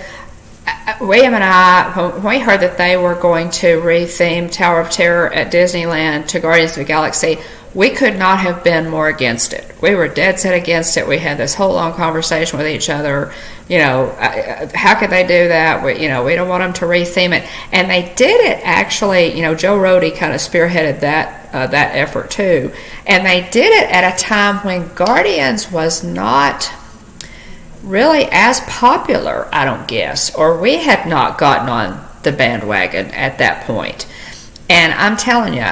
William and I, when we heard that they were going to retheme Tower of Terror at Disneyland to Guardians of the Galaxy, we could not have been more against it. We were dead set against it. We had this whole long conversation with each other. How could they do that? We don't want them to retheme it. And they did it actually. Joe Rohde kind of spearheaded that effort too. And they did it at a time when Guardians was not really as popular, I don't guess, or we had not gotten on the bandwagon at that point. And I'm telling you,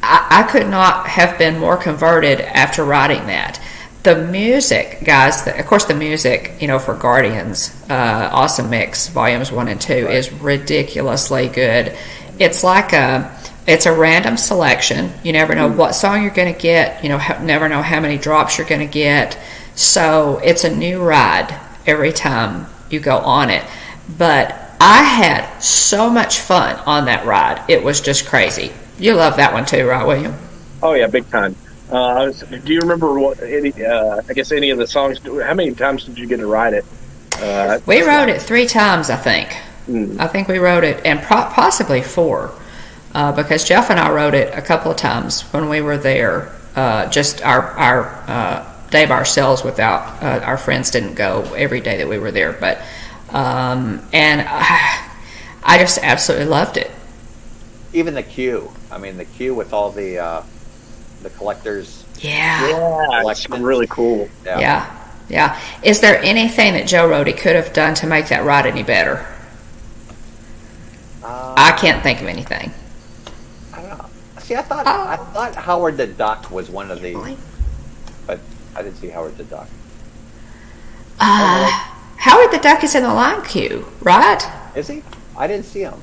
I could not have been more converted after writing that. The music, guys, of course the music, for Guardians, Awesome Mix, Volumes 1 and 2, is ridiculously good. It's like it's a random selection. You never know what song you're going to get. Never know how many drops you're going to get. So it's a new ride every time you go on it. But I had so much fun on that ride. It was just crazy. You love that one too, right, William? Oh yeah, big time. Do you remember any of the songs? How many times did you get to ride it? We rode it 3 times, I think. I think we rode it, and possibly 4, because Jeff and I rode it a couple of times when we were there. Just our day by ourselves, without our friends didn't go every day that we were there. But and I just absolutely loved it. Even the queue. I mean, the queue with all the collectors. Yeah, it's really cool. Yeah. Is there anything that Joe Rohde could have done to make that ride any better? I can't think of anything. I don't know. See, I thought Howard the Duck was one of the, but I didn't see Howard the Duck. Howard the Duck is in the line queue, right? Is he? I didn't see him.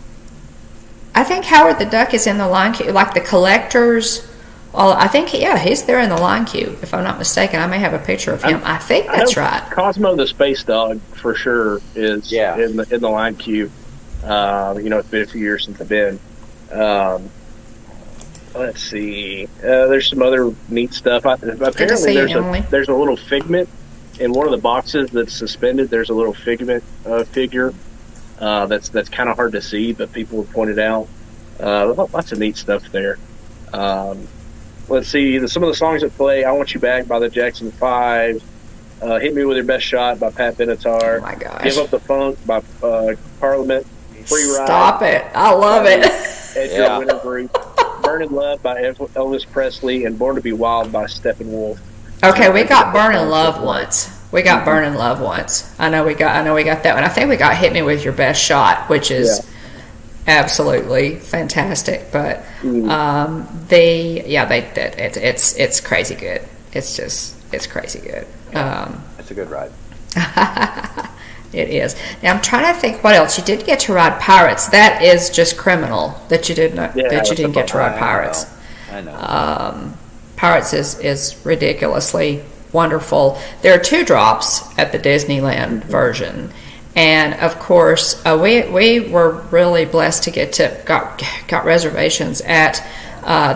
I think Howard the Duck is in the line queue, like the collectors. Well, I think, he's there in the line queue, if I'm not mistaken. I may have a picture of him. I think that's right. Cosmo the Space Dog, for sure, is in the line queue. It's been a few years since I've been. Let's see. There's some other neat stuff. Apparently, there's a little Figment in one of the boxes that's suspended. There's a little Figment figure that's kind of hard to see, but people have pointed out. Lots of neat stuff there. let's see, some of the songs that play: "I Want You Back" by the Jackson 5, "Hit Me With Your Best Shot" by Pat Benatar, Oh my gosh. "Give Up the Funk" by Parliament, "Free Ride." Stop it. I love it. Edgar Winter, "Burning Love" by Elvis Presley, and "Born to Be Wild" by Steppenwolf. Okay, we got Burning Love once. Burning Love once. I know we got that one. I think we got Hit Me With Your Best Shot, which is absolutely fantastic. But it's crazy good. It's crazy good. It's a good ride. It is. Now I'm trying to think what else. You did get to ride Pirates. That is just criminal that you didn't get to ride Pirates. I know. Pirates is ridiculously wonderful. There are 2 drops at the Disneyland version, and of course we were really blessed to got reservations at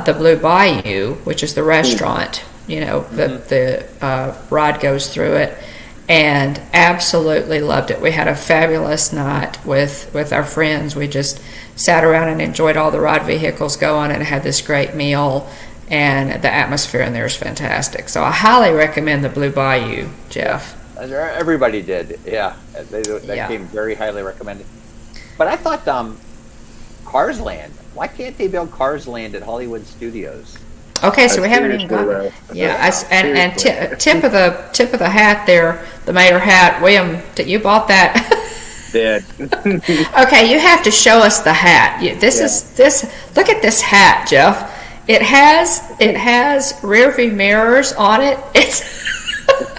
the Blue Bayou, which is the restaurant. You know, the ride goes through it, and absolutely loved it. We had a fabulous night with our friends. We just sat around and enjoyed all the ride vehicles going and had this great meal. And the atmosphere in there is fantastic. So I highly recommend the Blue Bayou, Jeff. Everybody did, yeah. That came very highly recommended. But I thought Cars Land. Why can't they build Cars Land at Hollywood Studios? Okay, so we haven't even got. Yeah, and tip of the hat there, the Mater hat. William, you bought that? Did. Okay, you have to show us the hat. This. Look at this hat, Jeff. It has rear view mirrors on it. It's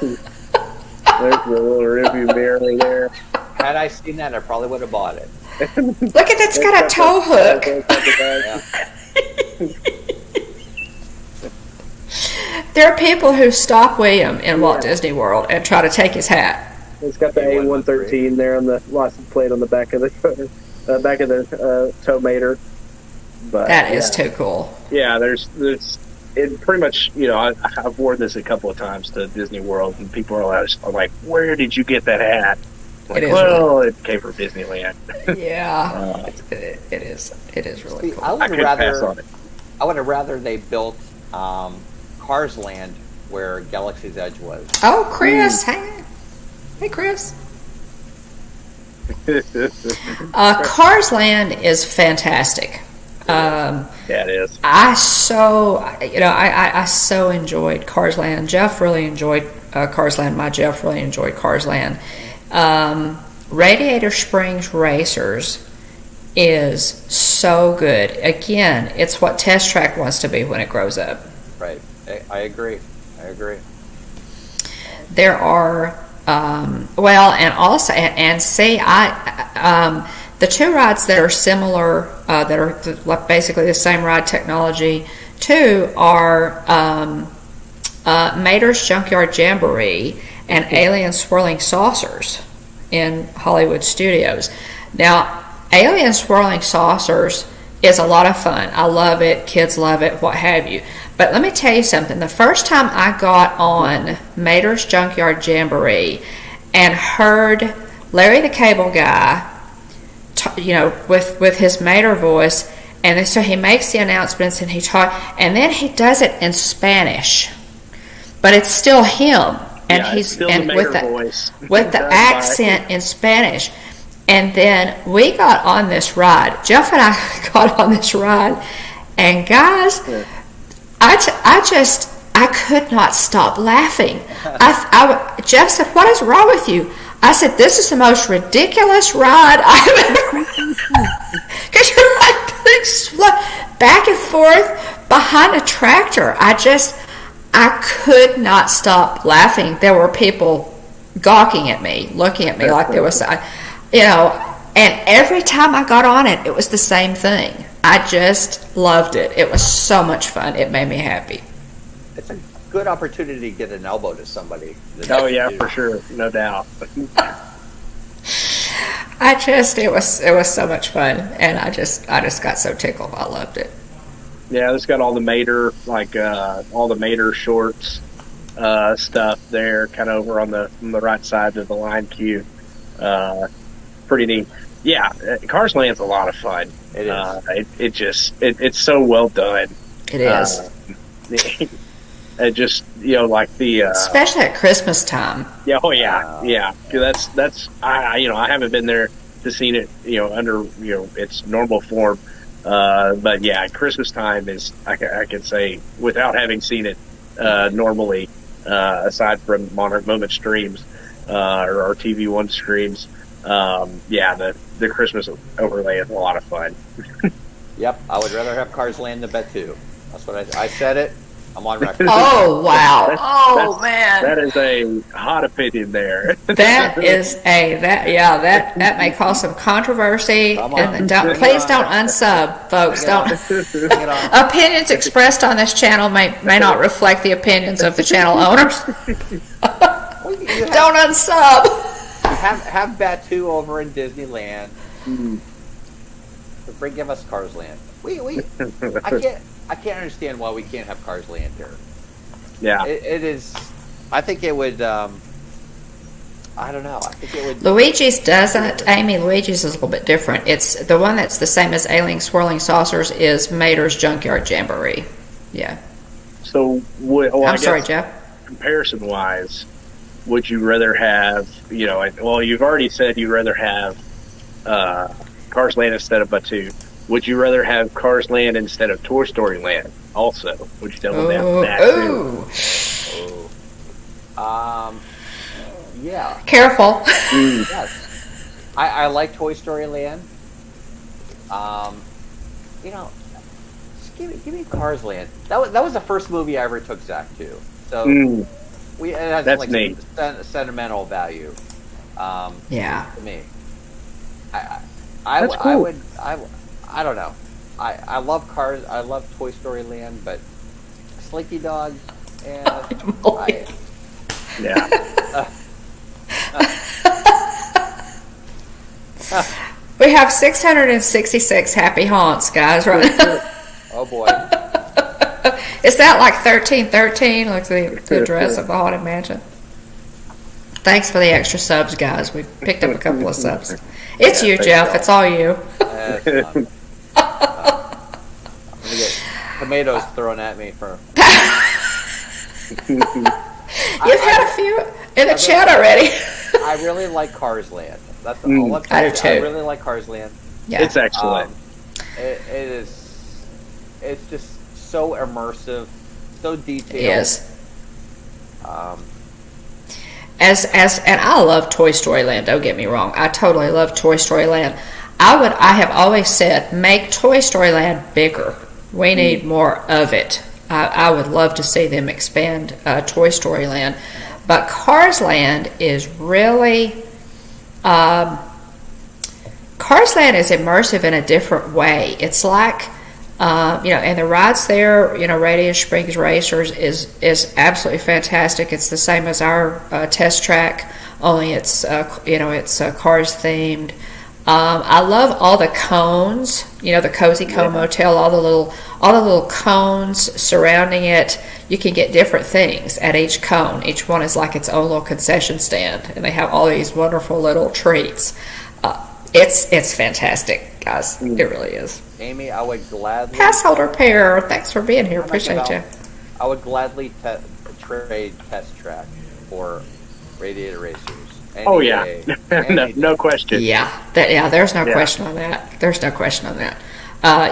there's a little rear view mirror there. Had I seen that, I probably would have bought it. Look at it's got a tow hook. There are people who stop William in Walt Disney World and try to take his hat. It's got the A113 there on the license plate on the back of the tow mater. But that is too cool. Yeah, there's it pretty much, I've worn this a couple of times to Disney World, and people are like, "Where did you get that hat?" Like, it came from Disneyland. Yeah, it is really cool. I would have rather they built Cars Land where Galaxy's Edge was. Oh, Chris, hey Chris. Cars Land is fantastic. Yeah, it is. I so enjoyed Cars Land. Jeff really enjoyed Cars Land. My Jeff really enjoyed Cars Land. Radiator Springs Racers is so good. Again, it's what Test Track wants to be when it grows up. Right. I agree. There are the 2 rides that are similar, that are basically the same ride technology, too, are Mater's Junkyard Jamboree and Alien Swirling Saucers in Hollywood Studios. Now, Alien Swirling Saucers is a lot of fun. I love it. Kids love it, what have you. But let me tell you something. The first time I got on Mater's Junkyard Jamboree and heard Larry the Cable Guy, with his Mater voice, and so he makes the announcements and and then he does it in Spanish, but it's still him, and he's with the accent in Spanish. And then we got on this ride. Jeff and I got on this ride, and guys, I could not stop laughing. Jeff said, "What is wrong with you?" I said, "This is the most ridiculous ride I've ever." Because you're like back and forth behind a tractor. I could not stop laughing. There were people gawking at me, looking at me like there was, and every time I got on it, it was the same thing. I just loved it. It was so much fun. It made me happy. It's a good opportunity to get an elbow to somebody. Oh yeah, for sure, no doubt. It was so much fun, and I just got so tickled. I loved it. Yeah, it's got all the Mater, all the Mater shorts stuff there, kind of over on the right side of the line queue. Pretty neat. Yeah, Cars Land's a lot of fun. It is. It's so well done. It is. And just like the especially at Christmas time. yeah, oh yeah. That's I haven't been there to seen it under its normal form, but yeah, Christmas time is I can say without having seen it normally, aside from Monarch Moment streams or our TV One streams. The Christmas overlay is a lot of fun. Yep, I would rather have Cars Land than Batuu. That's what I said it. I'm on record. Oh wow! Man, that is a hot opinion there. that may cause some controversy. And please don't unsub, folks. Don't. Opinions expressed on this channel may not reflect the opinions of the channel owners. Don't unsub. Have Batuu over in Disneyland. Give us Cars Land. I can't understand why we can't have Cars Land here. Yeah, it is. I think it would. I don't know. I think it would. Luigi's doesn't. Amy, Luigi's is a little bit different. It's the one that's the same as Alien Swirling Saucers is Mater's Junkyard Jamboree. Yeah. So, I'm sorry, Jeff. Comparison-wise, would you rather have? Well, you've already said you'd rather have Cars Land instead of Batuu. Would you rather have Cars Land instead of Toy Story Land? Also, would you tell them that too? Yeah. Careful. Yes. I like Toy Story Land. Just give me Cars Land. That was the first movie I ever took Zach to. So it has that's neat. Sentimental value. Yeah. To me. That's cool. I don't know. I love Cars. I love Toy Story Land, but Slinky Dog, yeah. We have 666 happy haunts, guys, right now. Oh boy. Is that like 1313, like the address of the Haunted Mansion? Thanks for the extra subs, guys. We picked up a couple of subs. It's you, Jeff. It's all you. I'm gonna get tomatoes thrown at me for. You've had a few in the chat already. I really like Cars Land. That's all I'm saying. I do too. I really like Cars Land. Yeah. It's excellent. It is. It's just so immersive, so detailed. Yes. And I love Toy Story Land. Don't get me wrong. I totally love Toy Story Land. I have always said, make Toy Story Land bigger. We need more of it. I would love to see them expand Toy Story Land. But Cars Land is really... Cars Land is immersive in a different way. It's like, and the rides there, Radiant Springs Racers is absolutely fantastic. It's the same as our test track, only it's Cars themed. I love all the cones, the Cozy Cone Motel, all the little cones surrounding it. You can get different things at each cone. Each one is like its own little concession stand, and they have all these wonderful little treats. It's fantastic, guys. It really is. Amy, I would gladly... Pass holder pair, thanks for being here. Appreciate you. I would gladly trade Test Track for Radiator Racers. Oh yeah, no question. Yeah, there's no question on that. There's no question on that.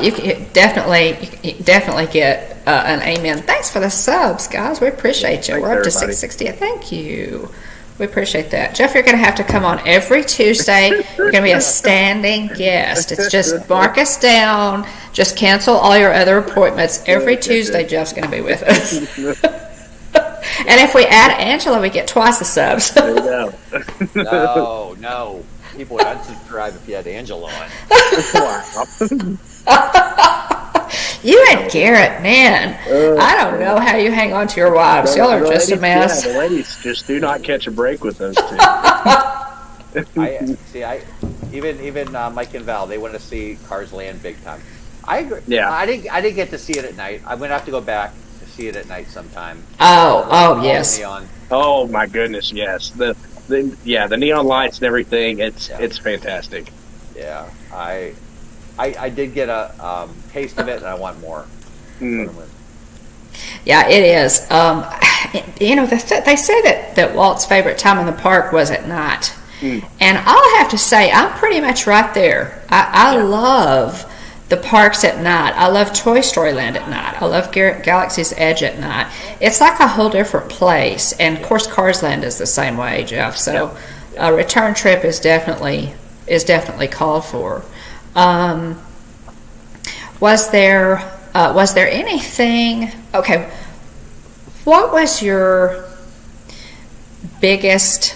You can definitely get an amen. Thanks for the subs, guys. We appreciate you. Thanks, We're up to everybody. 660. Thank you. We appreciate that. Jeff, you're going to have to come on every Tuesday. You're going to be a standing guest. It's just mark us down. Just cancel all your other appointments. Every Tuesday, Jeff's going to be with us. And if we add Angela, we get twice the subs. There you go. No. People would unsubscribe if you had Angela on. You and Garrett, man. I don't know how you hang on to your wives. Y'all are just a mess. Yeah, the ladies just do not catch a break with those two. Even Mike and Val, they want to see Cars Land big time. I agree. Yeah. I didn't get to see it at night. I'm gonna have to go back to see it at night sometime. Oh, yes. Neon. Oh my goodness, yes. The neon lights and everything. It's fantastic. Yeah, I did get a taste of it, and I want more. Yeah, it is. They say that Walt's favorite time in the park was at night. And I'll have to say, I'm pretty much right there. I love the parks at night. I love Toy Story Land at night. I love Galaxy's Edge at night. It's like a whole different place. And, of course, Cars Land is the same way, Jeff. So a return trip is definitely called for. Was there anything? Okay, what was your biggest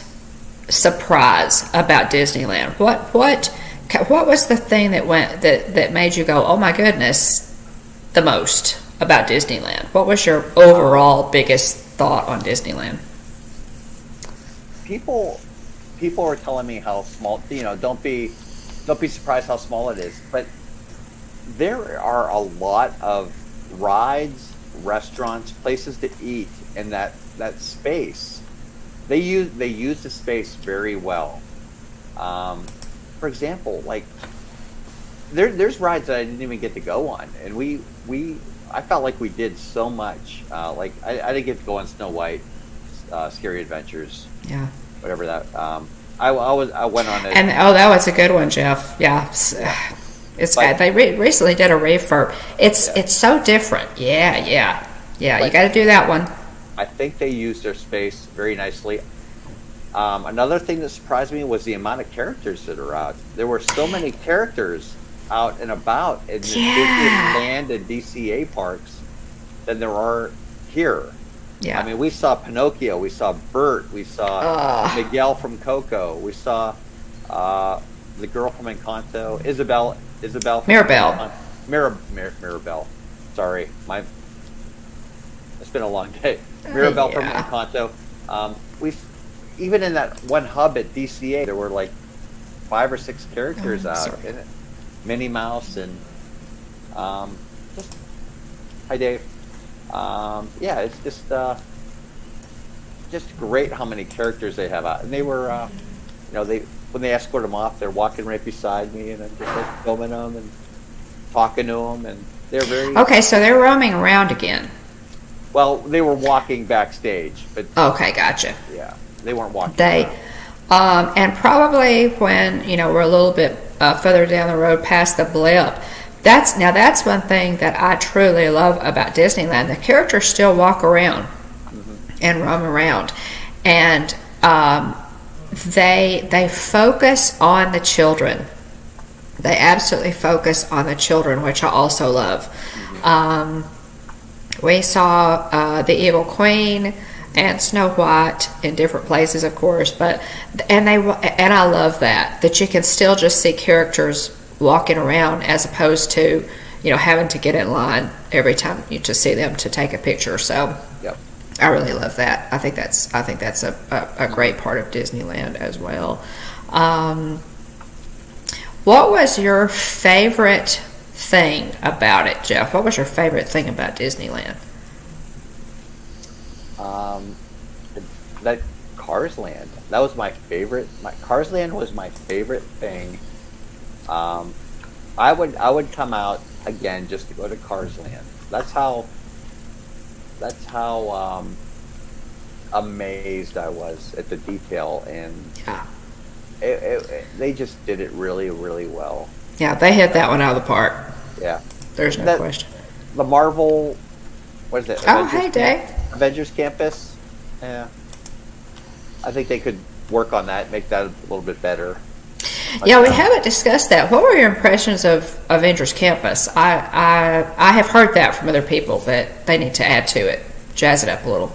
surprise about Disneyland? What was the thing that made you go, oh my goodness, the most about Disneyland? What was your overall biggest thought on Disneyland? People are telling me how small. Don't be surprised how small it is. But there are a lot of rides, restaurants, places to eat in that space. They use the space very well. For example, like there's rides that I didn't even get to go on, and I felt like we did so much. Like I didn't get to go on Snow White, Scary Adventures, whatever that. I went on it, and that was a good one, Jeff. Yeah. It's good. They recently did a refurb. It's so different. Yeah. You got to do that one. I think they used their space very nicely. Another thing that surprised me was the amount of characters that are out. There were so many characters out and about in the Disneyland and DCA parks than there are here. Yeah. I mean, we saw Pinocchio, we saw Bert, we saw Miguel from Coco, we saw the girl from Encanto, Isabel from Mirabelle. Mirabelle. Sorry, it's been a long day. Mirabelle from Encanto. Even in that one hub at DCA, there were like 5 or 6 characters out in it. Minnie Mouse and hi Dave. It's just great how many characters they have out, and they were, when they escort them off, they're walking right beside me, and I'm just like filming them and talking to them, and they're very okay. So they're roaming around again. Well, they were walking backstage, but okay, gotcha. Yeah, they weren't walking. And probably when we're a little bit further down the road past the blip. That's one thing that I truly love about Disneyland. The characters still walk around and roam around, and they focus on the children. They absolutely focus on the children, which I also love. We saw the Evil Queen and Snow White in different places, of course, and I love that you can still just see characters walking around as opposed to having to get in line every time you just see them to take a picture. So I really love that. I think that's a great part of Disneyland as well. What was your favorite thing about it, Jeff? What was your favorite thing about Disneyland? That Cars Land. That was my favorite. Cars Land was my favorite thing. I would come out again just to go to Cars Land. That's how amazed I was at the detail, and they just did it really, really well. Yeah, they hit that one out of the park. Yeah, there's no question. The Marvel, what is it? Hey, Dave. Avengers Campus. Yeah, I think they could work on that, make that a little bit better. Yeah, we haven't discussed that. What were your impressions of Avengers Campus? I have heard that from other people that they need to add to it, jazz it up a little.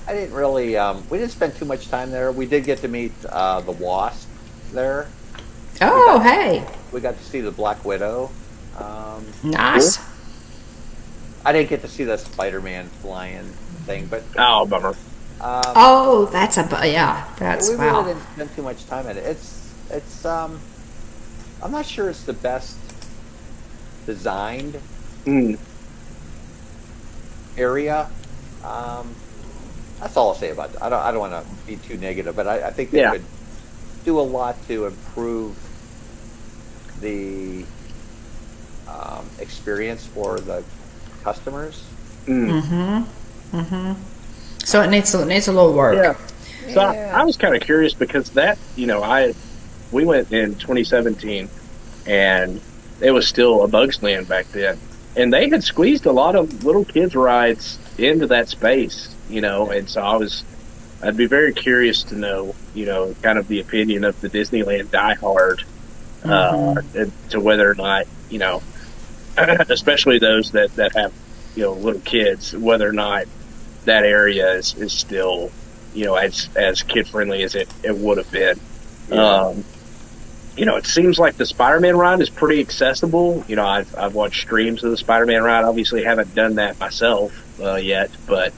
I didn't really. We didn't spend too much time there. We did get to meet the Wasp there. Oh, hey! We got to see the Black Widow. Nice. Cool. I didn't get to see the Spider-Man flying thing, but bummer. That's we wow. really didn't spend too much time at it. It's I'm not sure it's the best designed area. That's all I'll say about it. I don't want to be too negative, but I think they could do a lot to improve the experience for the customers. So it needs a little work. Yeah. So I was kind of curious because that, we went in 2017 and it was still a Bugs Land back then. And they had squeezed a lot of little kids rides into that space, and so I'd be very curious to know, kind of the opinion of the Disneyland diehard, to whether or not, especially those that have, little kids, whether or not that area is still, as kid friendly as it would have been. Yeah. It seems like the Spider-Man ride is pretty accessible. I've watched streams of the Spider-Man ride. Obviously, haven't done that myself yet, but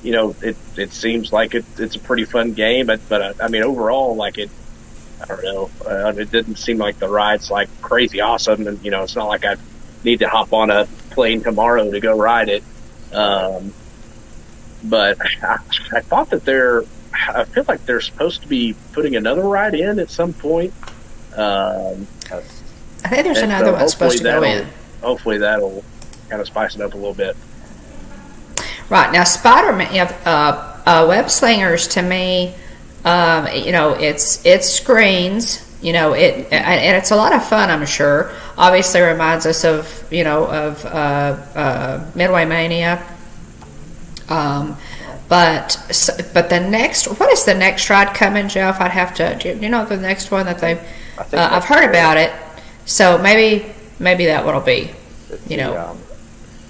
it seems like it's a pretty fun game. But I mean, overall, I don't know. It didn't seem like the ride's like crazy awesome, and it's not like I need to hop on a plane tomorrow to go ride it. But I thought that I feel like they're supposed to be putting another ride in at some point. I think there's another one supposed to go in. Hopefully that'll kind of spice it up a little bit. Right. Now, Spider-Man, Web Slingers, to me, it screens, and it's a lot of fun, I'm sure. Obviously reminds us of Midway Mania. But the next, what is the next ride coming, Jeff? I'd have to, do you know the next one that they've, I've heard about it, so maybe that one will be,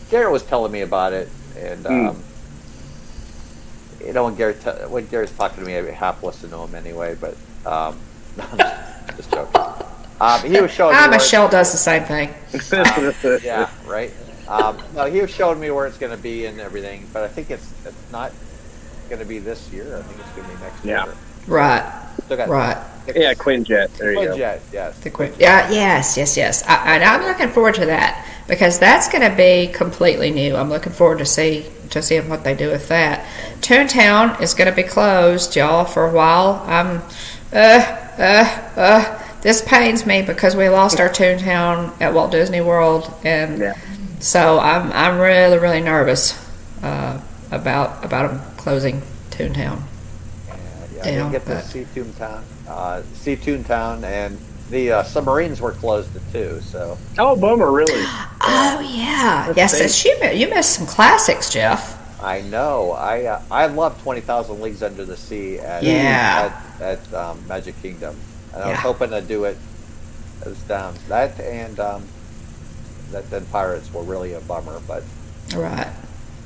Garrett was telling me about it, and when Garrett's talking to me, I half listen to him anyway, but just joking. He was showing me Michelle does the same thing. Yeah, right. No, he was showing me where it's going to be and everything, but I think it's not going to be this year. I think it's going to be next year. Right. Right. Yeah, Quinjet. There you go. Quinjet, yes. Yes. And I'm looking forward to that because that's going to be completely new. I'm looking forward to seeing what they do with that. Toontown is going to be closed, y'all, for a while. This pains me because we lost our Toontown at Walt Disney World, and so I'm really, really nervous about them closing Toontown. I didn't get to see Toontown, and the submarines were closed too. So. Oh, bummer! Really? Oh yeah, yes. You missed some classics, Jeff. I know. I love 20,000 Leagues Under the Sea at Magic Kingdom, and I was hoping to do it as that and that then Pirates were really a bummer, but right.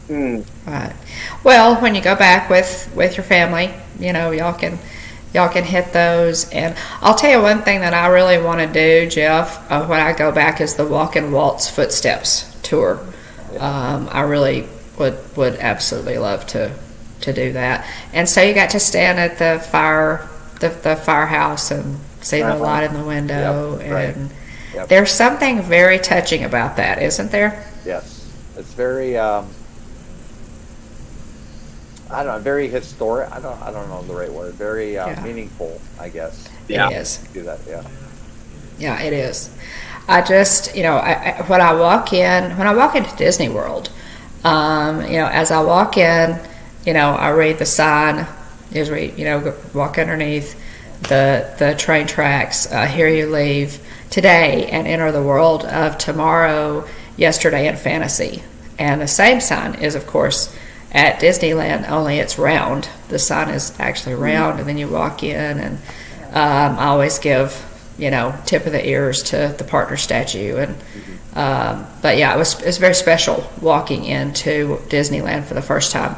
Right. Well, when you go back with your family, y'all can hit those. And I'll tell you one thing that I really want to do, Jeff, when I go back is the Walk and Walt's Footsteps tour. I really would absolutely love to do that. And so you got to stand at the firehouse and see the light in the window, and there's something very touching about that, isn't there? Yes, it's very. I don't know, very historic. I don't know the right word. Very meaningful, I guess. Yeah. It is. Do that, yeah. Yeah, it is. I just, when I walk into Disney World, as I walk in, I read the sign, walk underneath the train tracks, here you leave today and enter the world of tomorrow, yesterday, and fantasy. And the same sign is, of course, at Disneyland, only it's round. The sign is actually round, and then you walk in, and I always give, tip of the ears to the partner statue. And but yeah, it was very special walking into Disneyland for the first time,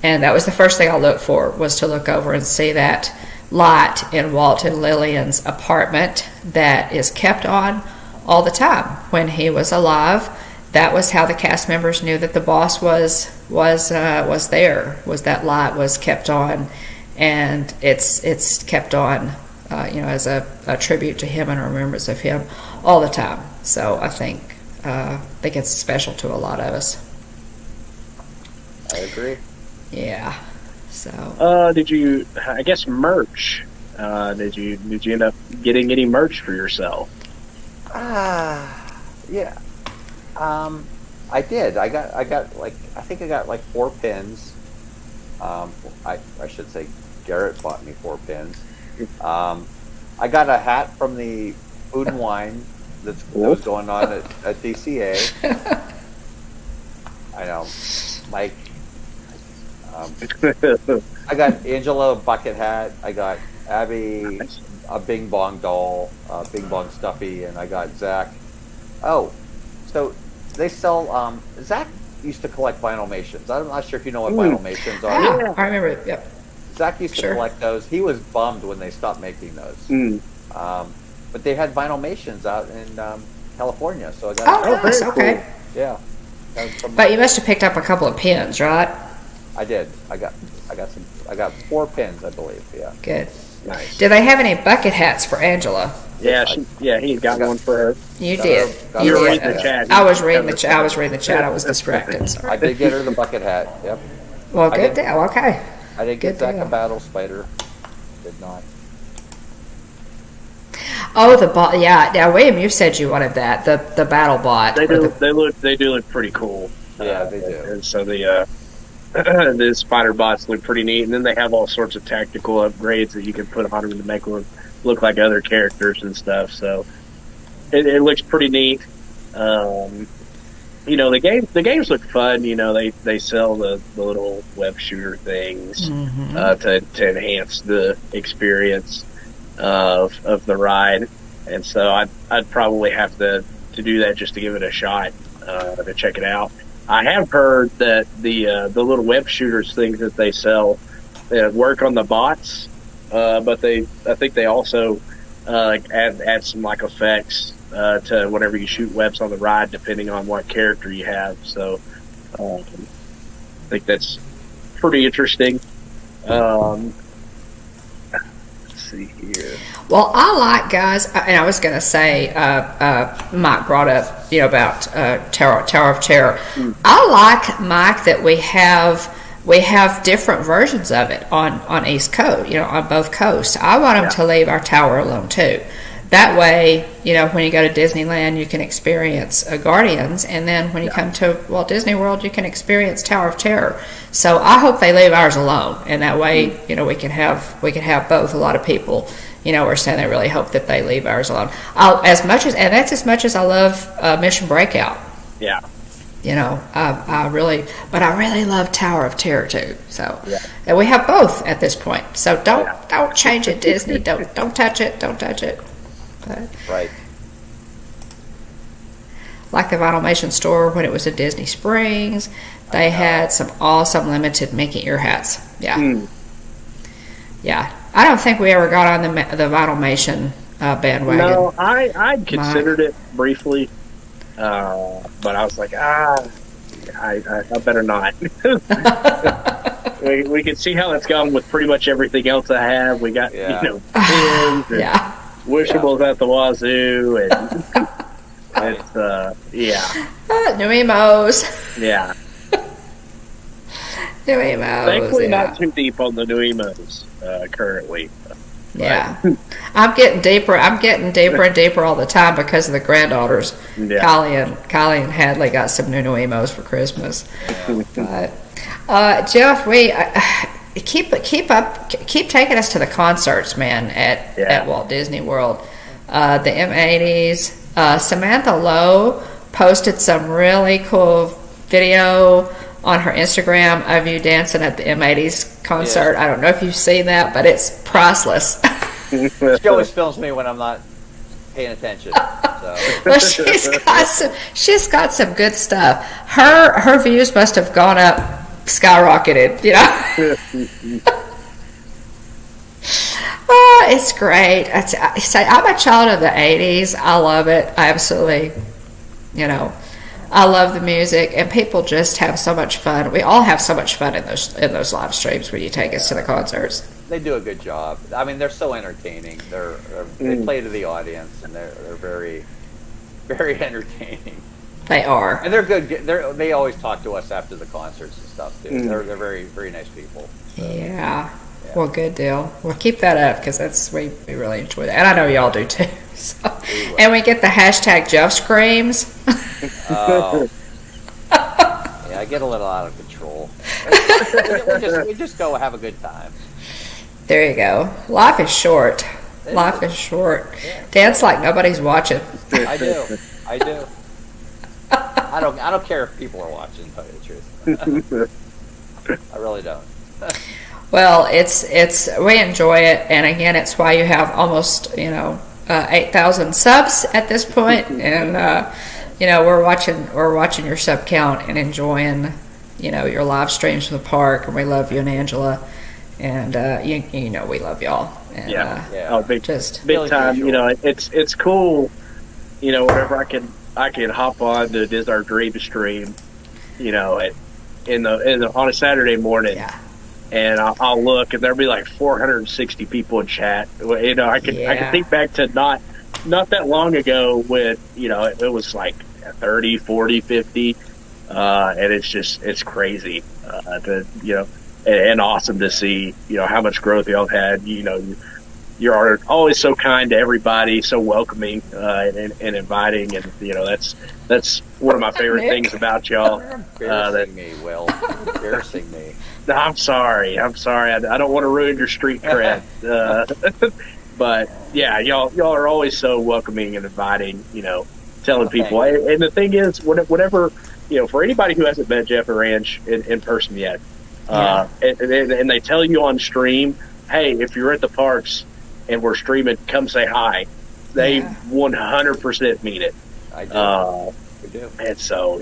and that was the first thing I looked for, was to look over and see that light in Walt and Lillian's apartment that is kept on all the time. When he was alive, that was how the cast members knew that the boss was there. Was that light was kept on, and it's kept on, as a tribute to him and a remembrance of him all the time. So I think it's special to a lot of us. I agree. Yeah. So. Did you? I guess merch. Did you end up getting any merch for yourself? Yeah. I did. I got like I think I got like 4 pins. I should say Garrett bought me 4 pins. I got a hat from the Food and Wine that was going on at DCA. I know, Mike. I got Angela a bucket hat. I got Abby a Bing Bong doll, Bing Bong stuffy, and I got Zach. Oh, so they sell. Zach used to collect Vinylmations. I'm not sure if you know what Vinylmations are. Yeah, I remember it. Yep. Zach used to collect those. He was bummed when they stopped making those. But they had Vinylmations out in California, so I got. Oh, nice. Okay. Cool. Yeah. But you must have picked up a couple of pins, right? I did. I got some. I got 4 pins, I believe. Yeah. Good. Nice. Do they have any bucket hats for Angela? Yeah, he got one for her. You did. You were reading the chat. I was reading the chat. I was distracted. Sorry. I did get her the bucket hat. Yep. Well, good deal. Okay. I did get Zach a battle spider. Did not. Oh, the bot. Yeah. Now, William, you said you wanted that. The battle bot. They do look pretty cool. Yeah, they do. And so the spider bots look pretty neat, and then they have all sorts of tactical upgrades that you can put on them to make them look like other characters and stuff. So it looks pretty neat. The games look fun. They sell the little web shooter things to enhance the experience of the ride, and so I'd probably have to do that just to give it a shot to check it out. I have heard that the little web shooters things that they sell work on the bots, but I think they also add some like effects to whenever you shoot webs on the ride, depending on what character you have. So I think that's pretty interesting. Let's see here. Well, I like, guys, and I was going to say, Mike brought up, about Tower of Terror. I like, Mike, that we have different versions of it on East Coast, on both coasts. I want them to leave our tower alone too. That way, when you go to Disneyland, you can experience Guardians, and then when you come to Walt Disney World, you can experience Tower of Terror. So I hope they leave ours alone, and that way, we can have both. A lot of people, are saying they really hope that they leave ours alone. That's as much as I love Mission Breakout. Yeah. I really love Tower of Terror too. So, and we have both at this point. So don't change it, Disney. Don't touch it. Don't touch it. But, right. Like the Vinylmation store when it was at Disney Springs, they had some awesome limited Mickey ear hats. Yeah. Yeah. I don't think we ever got on the Vinylmation bandwagon. No, I considered it briefly, but I was like, I better not. we can see how it's gone with pretty much everything else I have. We got, pins and wishables at the wazoo, and it's, New emos. Yeah. New emos. Thankfully, not too deep on the new emos currently. Yeah, I'm getting deeper and deeper all the time because of the granddaughters. Yeah. Kylie and Hadley got some new emos for Christmas. But Jeff, we keep taking us to the concerts, man, at Walt Disney World. The M80s. Samantha Lowe posted some really cool video on her Instagram of you dancing at the M80s concert. Yeah. I don't know if you've seen that, but it's priceless. She always films me when I'm not paying attention. So. Well, she's got some good stuff. Her views must have gone up, skyrocketed, It's great. I'm a child of the 80s. I love it. I absolutely, I love the music, and people just have so much fun. We all have so much fun in those live streams when you take us to the concerts. They do a good job. I mean, they're so entertaining. They play to the audience, and they're very, very entertaining. They are, and they're good. They always talk to us after the concerts and stuff too. They're very, very nice people. So. Yeah. Well, good deal. Well, keep that up because we really enjoy that, and I know y'all do too. So. And we get the hashtag Jeff Screams. get a little out of control. we just go have a good time. There you go. Life is short. Life is short. Yeah. Dance like nobody's watching. I do. I don't care if people are watching, to tell you the truth. I really don't. Well, it's we enjoy it, and again, it's why you have almost 8,000 subs at this point, and we're watching your sub count and enjoying your live streams from the park, and we love you and Angela, and we love y'all. And, big really time. visual. It's cool. Whenever I can hop on the Dis Our Dream stream, on a Saturday morning. Yeah. And I'll look, and there'll be like 460 people in chat. I can think back to not that long ago when it was like 30, 40, 50, and it's crazy and awesome to see how much growth y'all had. You're always so kind to everybody, so welcoming and inviting, and that's one of my favorite things about y'all. Embarrassing me, Will. Embarrassing me. I'm sorry. I don't want to ruin your street cred. But yeah, y'all are always so welcoming and inviting, telling people. And the thing is, whatever, for anybody who hasn't met Jeff and Ranch in person yet, and they tell you on stream, hey, if you're at the parks and we're streaming, come say hi. They 100% mean it. I do. We do. And so,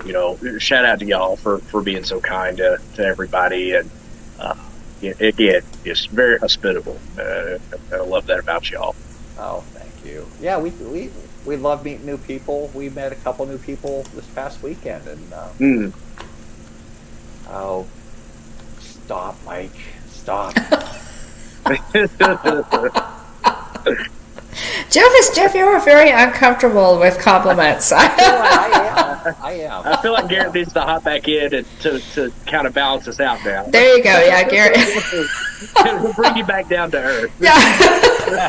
shout out to y'all for being so kind to everybody. And again, it's very hospitable. I love that about y'all. Oh, thank you. Yeah, we love meeting new people. We met a couple new people this past weekend. And oh, stop, Mike. Stop. Jeff, you were very uncomfortable with compliments. I am. I feel like Garrett needs to hop back in to kind of balance us out now. There you go. Yeah, Garrett. We'll bring you back down to earth. Yeah.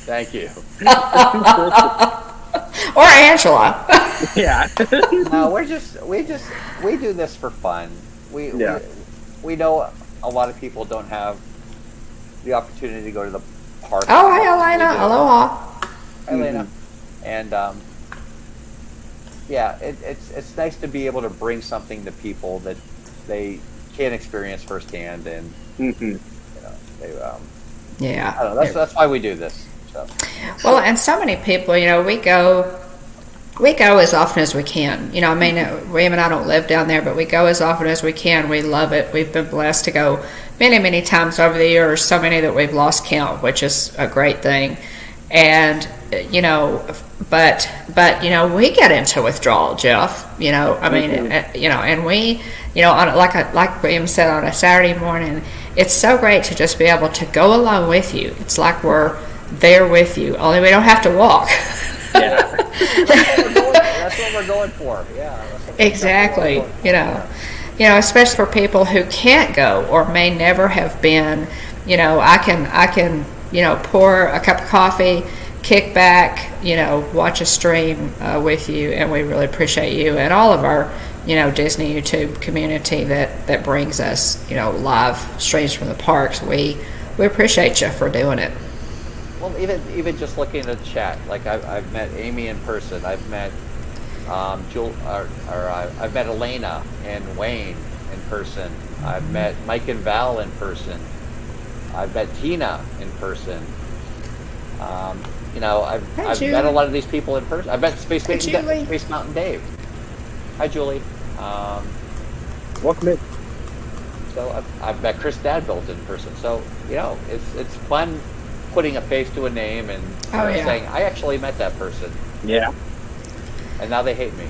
Thank you. Or Angela. Yeah. No, we do this for fun. We know a lot of people don't have the opportunity to go to the park. Oh, hi, Elena. Aloha. Hi, Elena. And it's nice to be able to bring something to people that they can't experience firsthand, and I don't know. That's why we do this. So. Well, and so many people, we go as often as we can. William and I don't live down there, but we go as often as we can. We love it. We've been blessed to go many, many times over the years, so many that we've lost count, which is a great thing. And, but we get into withdrawal, Jeff, and we, like William said, on a Saturday morning, it's so great to just be able to go along with you. It's like we're there with you, only we don't have to walk. Yeah. That's what we're going for. Yeah. Exactly. Especially for people who can't go or may never have been. I can pour a cup of coffee, kick back, watch a stream with you, and we really appreciate you and all of our Disney YouTube community that brings us live streams from the parks. We appreciate you for doing it. Well, even just looking at the chat, like I've met Amy in person. I've met I've met Elena and Wayne in person. I've met Mike and Val in person. I've met Tina in person. I've met a lot of these people in person. I've met Space Mountain Dave. Hi, Julie. Welcome in. So I've met Chris Dadbilt in person. So it's fun putting a face to a name and saying I actually met that person. Yeah. And now they hate me.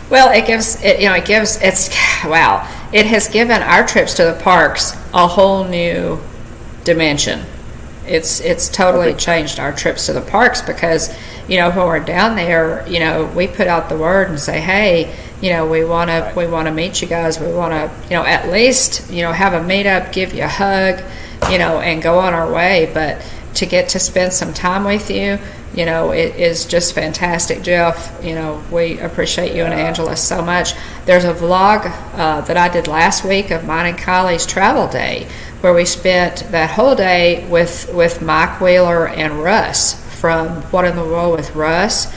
Well, it has given our trips to the parks a whole new dimension. It's totally changed our trips to the parks because, when we're down there, we put out the word and say, hey, we want to meet you guys. We want to, at least, have a meetup, give you a hug, and go on our way. But to get to spend some time with you, it is just fantastic. Jeff, we appreciate you and Angela so much. There's a vlog that I did last week of mine and Kylie's travel day, where we spent that whole day with Mike Wheeler and Russ from What in the World with Russ.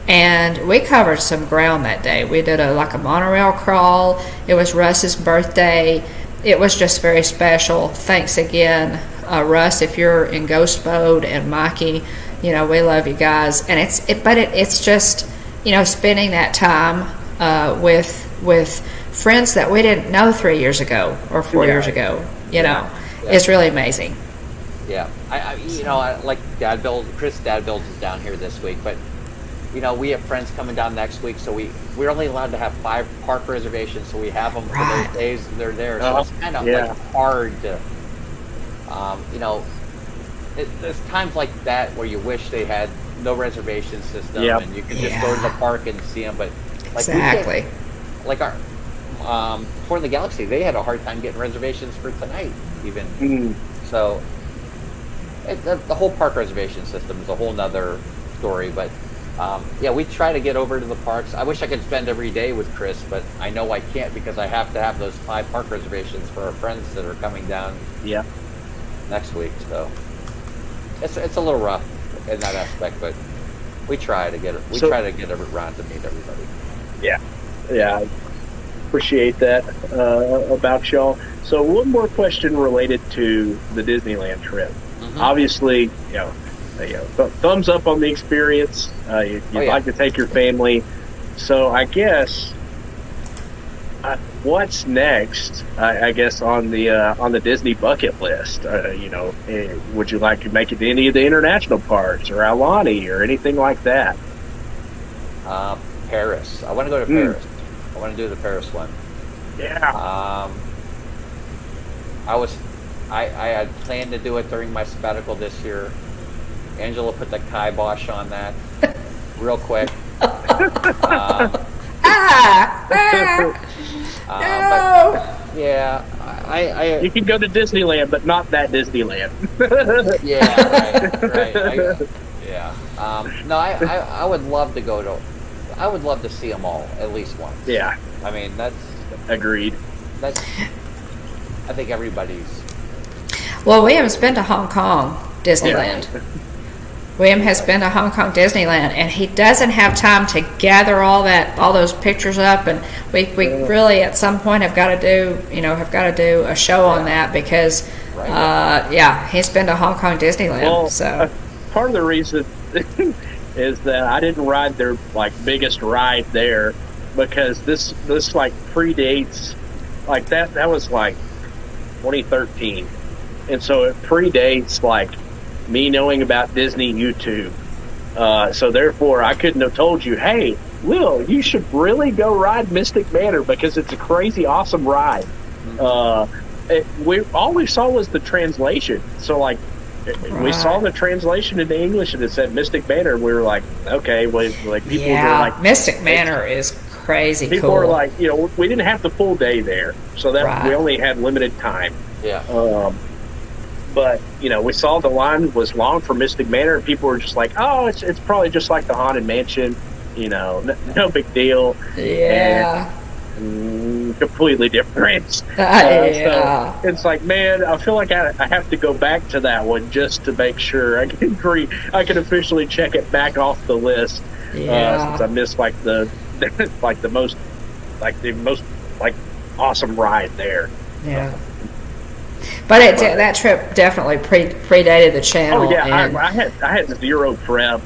And we covered some ground that day. We did a monorail crawl. It was Russ's birthday. It was just very special. Thanks again, Russ, if you're in ghost mode, and Mikey, we love you guys. And it's just, spending that time with friends that we didn't know 3 years ago or 4 years ago. It's really amazing. Yeah, I like Dad Build. Chris Dad Builds is down here this week, but we have friends coming down next week, so we're only allowed to have 5 park reservations, so we have them for those days they're there. So it's kind of hard to, there's times like that where you wish they had no reservation system and you could just go to the park and see them. But exactly, our Tour of the Galaxy, they had a hard time getting reservations for tonight, even. So the whole park reservation system is a whole nother story, but. We try to get over to the parks. I wish I could spend every day with Chris, but I know I can't because I have to have those 5 park reservations for our friends that are coming down next week. So it's a little rough in that aspect, but we try to get around to meet everybody. I appreciate that about y'all. So one more question related to the Disneyland trip. Obviously, thumbs up on the experience. You'd like to take your family. So I guess what's next? I guess on the Disney bucket list. Would you like to make it to any of the international parks or Aulani or anything like that? Paris. I want to go to Paris. I want to do the Paris one. Yeah. I had planned to do it during my sabbatical this year. Angela put the kibosh on that real quick. But you can go to Disneyland, but not that Disneyland. I would love to go to. I would love to see them all at least once. Yeah. I mean, that's agreed. I think everybody's. Well, William's been to Hong Kong Disneyland. William has been to Hong Kong Disneyland, and he doesn't have time to gather all those pictures up. And we really at some point have got to do a show on that because he's been to Hong Kong Disneyland. Well, so part of the reason is that I didn't ride their biggest ride there because this predates that was 2013, and so it predates me knowing about Disney YouTube. So therefore, I couldn't have told you, hey, Will, you should really go ride Mystic Manor because it's a crazy, awesome ride. All we saw was the translation. So, we saw the translation into English and it said Mystic Manor. We were like, okay, people were Mystic Manor is crazy people cool. were we didn't have the full day there. So that we only had limited time. Yeah. But, we saw the line was long for Mystic Manor, and people were just like, oh, it's probably just like the Haunted Mansion, no big deal. Yeah. And, completely different. So it's man, I feel like I have to go back to that one just to make sure I can officially check it back off the list. Since I missed the most awesome ride there. Yeah. But that trip definitely predated the channel. Oh yeah, I had zero prep.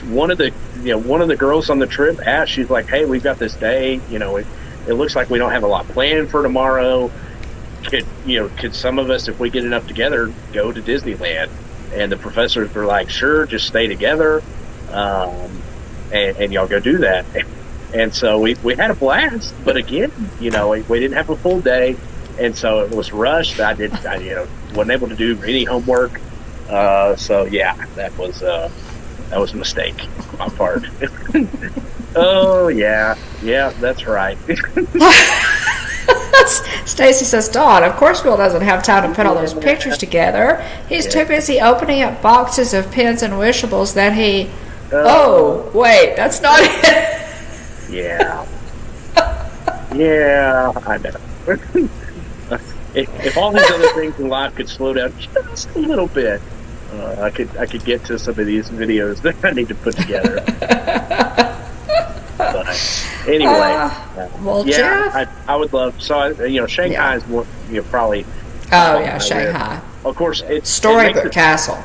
One of the girls on the trip asked, she's like, "Hey, we've got this day. It looks like we don't have a lot planned for tomorrow. Could some of us, if we get enough together, go to Disneyland?" And the professors were like, "Sure, just stay together, and y'all go do that." And so we had a blast. But again, we didn't have a full day. And so it was rushed. I wasn't able to do any homework. That was a mistake on my part. Oh yeah, that's right. Stacy says, Dawn, of course Will doesn't have time to put all those pictures together. He's too busy opening up boxes of pins and wishables that he... Oh, wait, that's not it. Yeah. Yeah, I know. If all these other things in life could slow down just a little bit, I could get to some of these videos that I need to put together. But anyway, well, yeah, Jeff? I would love. So Shanghai is more, probably. Oh yeah, Shanghai. Of course, it's Storybook Castle.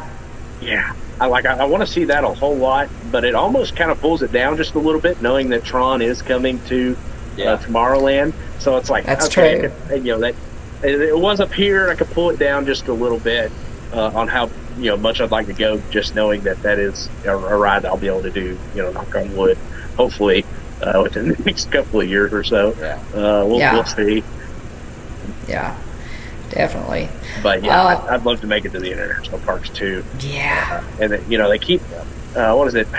Yeah, I want to see that a whole lot, but it almost kind of pulls it down just a little bit, knowing that Tron is coming to Tomorrowland. So it's like that's okay, true. That it was up here. I could pull it down just a little bit on how much I'd like to go, just knowing that is a ride I'll be able to do. Knock on wood, hopefully within the next couple of years or so. We'll see. Yeah, definitely. But yeah, I'd love to make it to the international parks too. Yeah, and they keep what is it?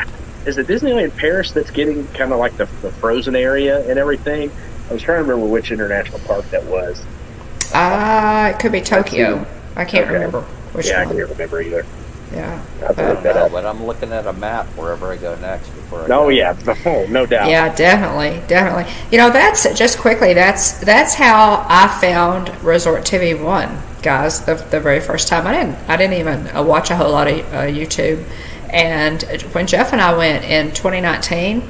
Is it Disneyland Paris that's getting kind of like the frozen area and everything? I was trying to remember which international park that was. It could be Tokyo. I can't remember which one. I can't remember either. Yeah. But I'm looking at a map wherever I go next before I go. No doubt. Yeah, definitely. That's just quickly. That's how I found Resort TV 1, guys. The very first time I didn't even watch a whole lot of YouTube. And when Jeff and I went in 2019,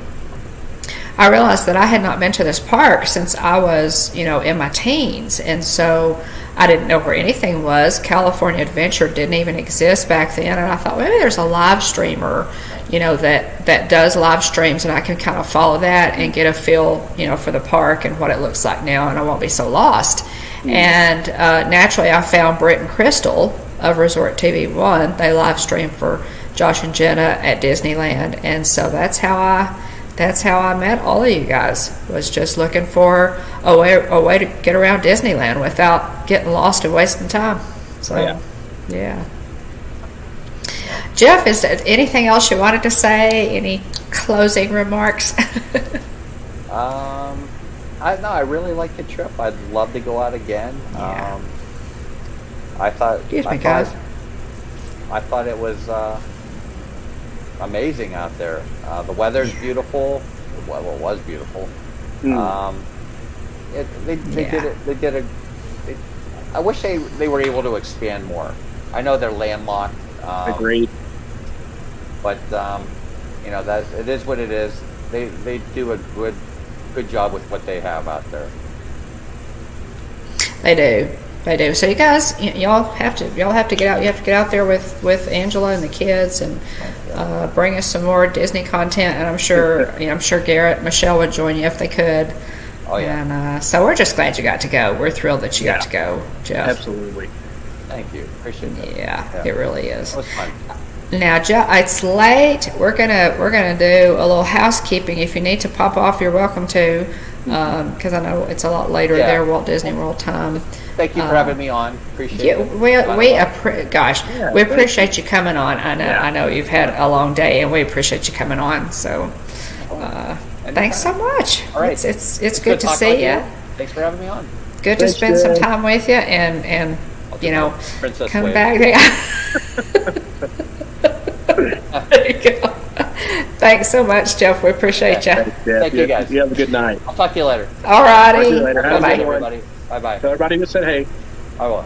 I realized that I had not been to this park since I was, in my teens. And so I didn't know where anything was. California Adventure didn't even exist back then. And I thought, maybe there's a live streamer, that does live streams, and I can kind of follow that and get a feel, for the park and what it looks like now, and I won't be so lost. And naturally, I found Britt and Crystal of Resort TV 1. They live stream for Josh and Jenna at Disneyland. And so that's how I met all of you guys, was just looking for a way to get around Disneyland without getting lost and wasting time. So, yeah. Jeff, is there anything else you wanted to say? Any closing remarks? I really liked the trip. I'd love to go out again. Yeah. I thought it was amazing out there. The weather's beautiful. Well, it was beautiful. They did it. I wish they were able to expand more. I know they're landlocked. Agreed. But that it is what it is. They do a good job with what they have out there. They do. So you guys, y'all have to get out. You have to get out there with Angela and the kids and bring us some more Disney content. And I'm sure Garrett, Michelle would join you if they could. Oh yeah. And so we're just glad you got to go. We're thrilled that you got to go, Jeff. Absolutely. Thank you. Appreciate that. Yeah, it really is. It was fun. Now, it's late. We're gonna do a little housekeeping. If you need to pop off, you're welcome to, because I know it's a lot later there, Walt Disney World time. Thank you for having me on. Appreciate it. We appreciate you coming on. I know you've had a long day, and we appreciate you coming on. So, thanks so much. All right, it's good to see you. Thanks for having me on. Good to spend some time with you, and Princess come wave. back. There you go. Thanks so much, Jeff. We appreciate you. Thank you, guys. You have a good night. I'll talk to you later. All righty. Talk to you later. Bye-bye. Everybody. Bye-bye. Tell everybody who said hey. I will.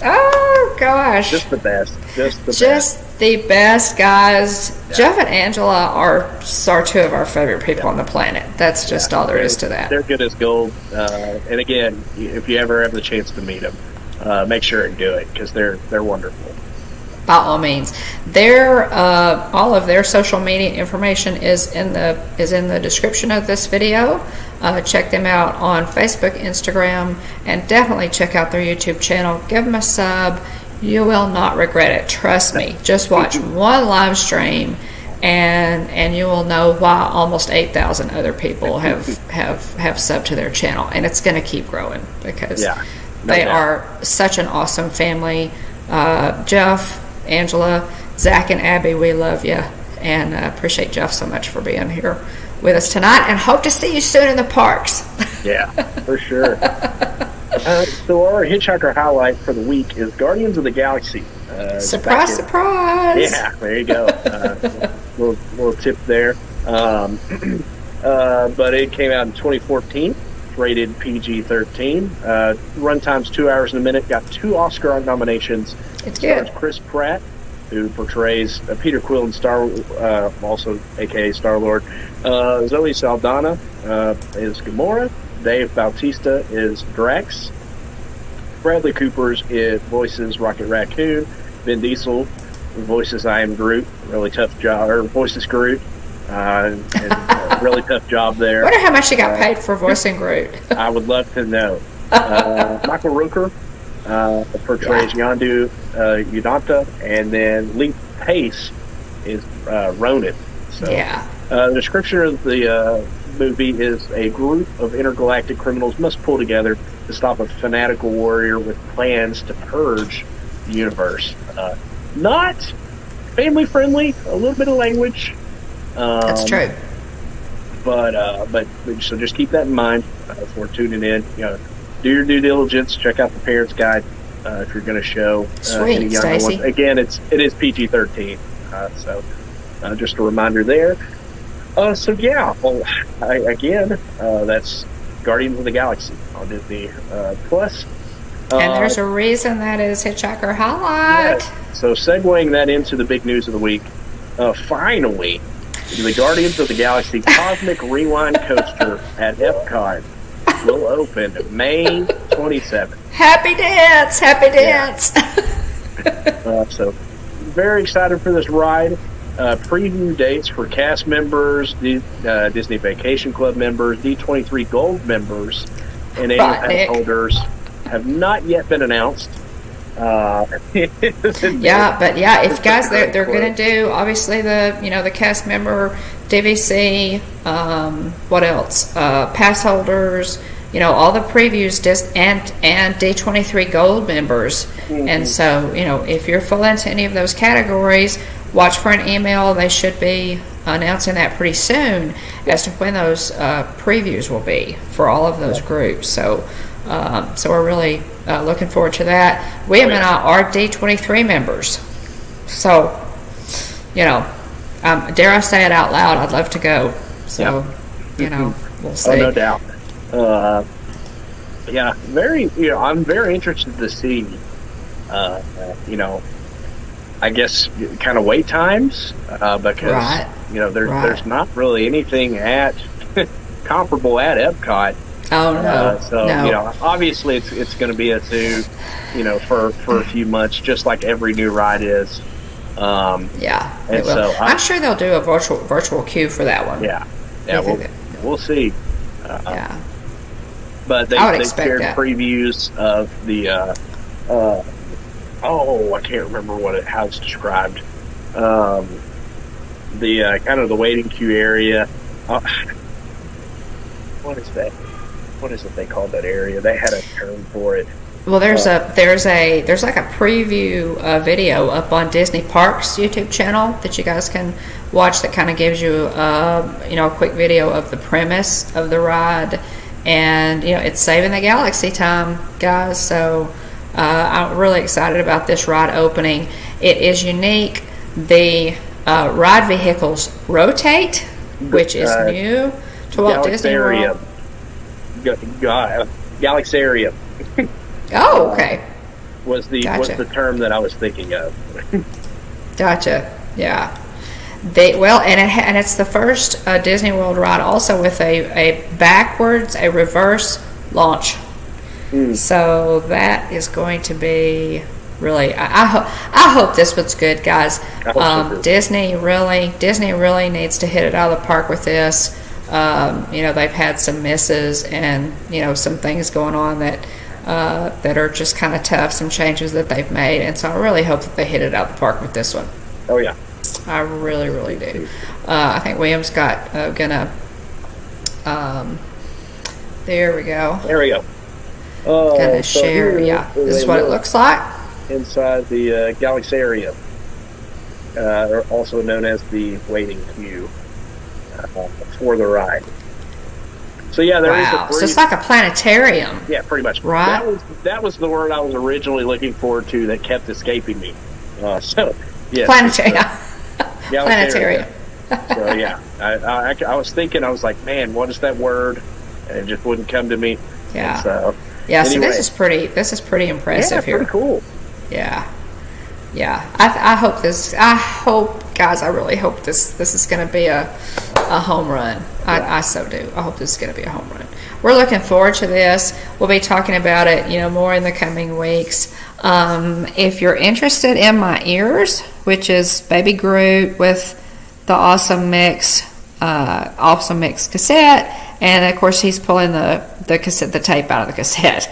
Oh, gosh. Just the best. Just the best, guys. Yeah. Jeff and Angela are two of our favorite people on the planet. That's just all there is to that. They're good as gold. And again, if you ever have the chance to meet them, make sure and do it, because they're wonderful. By all means, all of their social media information is in the description of this video. Check them out on Facebook, Instagram, and definitely check out their YouTube channel. Give them a sub. You will not regret it. Trust me. Just watch one live stream, and you will know why almost 8,000 other people have subbed to their channel, and it's going to keep growing because they are such an awesome family. Jeff, Angela, Zach, and Abby, we love you, and appreciate Jeff so much for being here with us tonight, and hope to see you soon in the parks. Yeah, for sure. So our Hitchhiker highlight for the week is Guardians of the Galaxy. Surprise, surprise! Yeah, there you go. Little tip there. But it came out in 2014, rated PG-13. Runtime's 2 hours and a minute. Got 2 Oscar nominations. It's good. Stars Chris Pratt, who portrays Peter Quill in also AKA Star-Lord. Zoe Saldana is Gamora. Dave Bautista is Drax. Bradley Cooper voices Rocket Raccoon. Vin Diesel voices I Am Groot. Really tough job, or voices Groot. Really tough job there. I wonder how much he got paid for voicing Groot. I would love to know. Michael Rooker portrays Yondu Udonta, and then Lee Pace is Ronan. So, yeah. The description of the movie is a group of intergalactic criminals must pull together to stop a fanatical warrior with plans to purge the universe. Not family friendly, a little bit of language. That's true. But so just keep that in mind if we're tuning in. Do your due diligence. Check out the Parents Guide if you're going to show any Sweet, younger Stacy. ones. Again, it is PG-13, so just a reminder there. So yeah, that's Guardians of the Galaxy on Disney Plus. And there's a reason that is Hitchhiker highlight. Yeah. So segueing that into the big news of the week, finally, the Guardians of the Galaxy Cosmic Rewind Coaster at Epcot will open May 27th. Happy dance! Happy dance! Yeah. So very excited for this ride. Preview dates for cast members, Disney Vacation Club members, D23 Gold members, and annual pass holders have not yet been announced. If guys, they're going to do obviously the cast member, DVC, what else? Pass holders, all the previews, and D23 Gold members. Mm-hmm. And so if you're full into any of those categories, watch for an email. They should be announcing that pretty soon as to when those previews will be for all of those groups. So we're really looking forward to that. William and I are D23 members. So, dare I say it out loud, I'd love to go. So, we'll see. Oh, no doubt. I'm very interested to see, I guess kind of wait times because there's not really anything comparable at Epcot. Oh no! Obviously it's going to be a zoo, for a few months, just like every new ride is. And so I'm sure they'll do a virtual queue for that one. Yeah, we'll see. But they shared previews of the. I can't remember how it's described. The kind of the waiting queue area. What is that? What is it they called that area? They had a term for it. Well, there's like a preview video up on Disney Parks YouTube channel that you guys can watch that kind of gives you a quick video of the premise of the ride, and it's saving the galaxy time, guys. So I'm really excited about this ride opening. It is unique. The ride vehicles rotate, which is new to Walt Disney World. Galaxarium. Oh, okay. Was the term that I was thinking of. Gotcha. Yeah. And it's the first Disney World ride also with a reverse launch. So that is going to be really. I hope this one's good, guys. Disney really needs to hit it out of the park with this. They've had some misses and some things going on that are just kind of tough. Some changes that they've made, and so I really hope that they hit it out of the park with this one. Oh yeah, I really, really do. I think William's got gonna. There we go. There we go. Gonna share. Yeah, this is what it looks like inside the Galaxarium, also known as the waiting queue for the ride. So yeah, there is a Wow. brief, So it's like a planetarium. yeah, pretty much. Right. That was the word I was originally looking forward to that kept escaping me. So yeah, Planetarium. Planetarium. Planetarium. So yeah, I was thinking, I was like, man, what is that word? And it just wouldn't come to me. Yeah. And so Yeah. anyway, So this is pretty impressive yeah, here. pretty cool. Yeah. Yeah. I hope this. I hope, guys. I really hope this is going to be a home run. I so do. I hope this is going to be a home run. We're looking forward to this. We'll be talking about it, more in the coming weeks. If you're interested in my ears, which is Baby Groot with the awesome mix cassette, and of course he's pulling the cassette, the tape out of the cassette.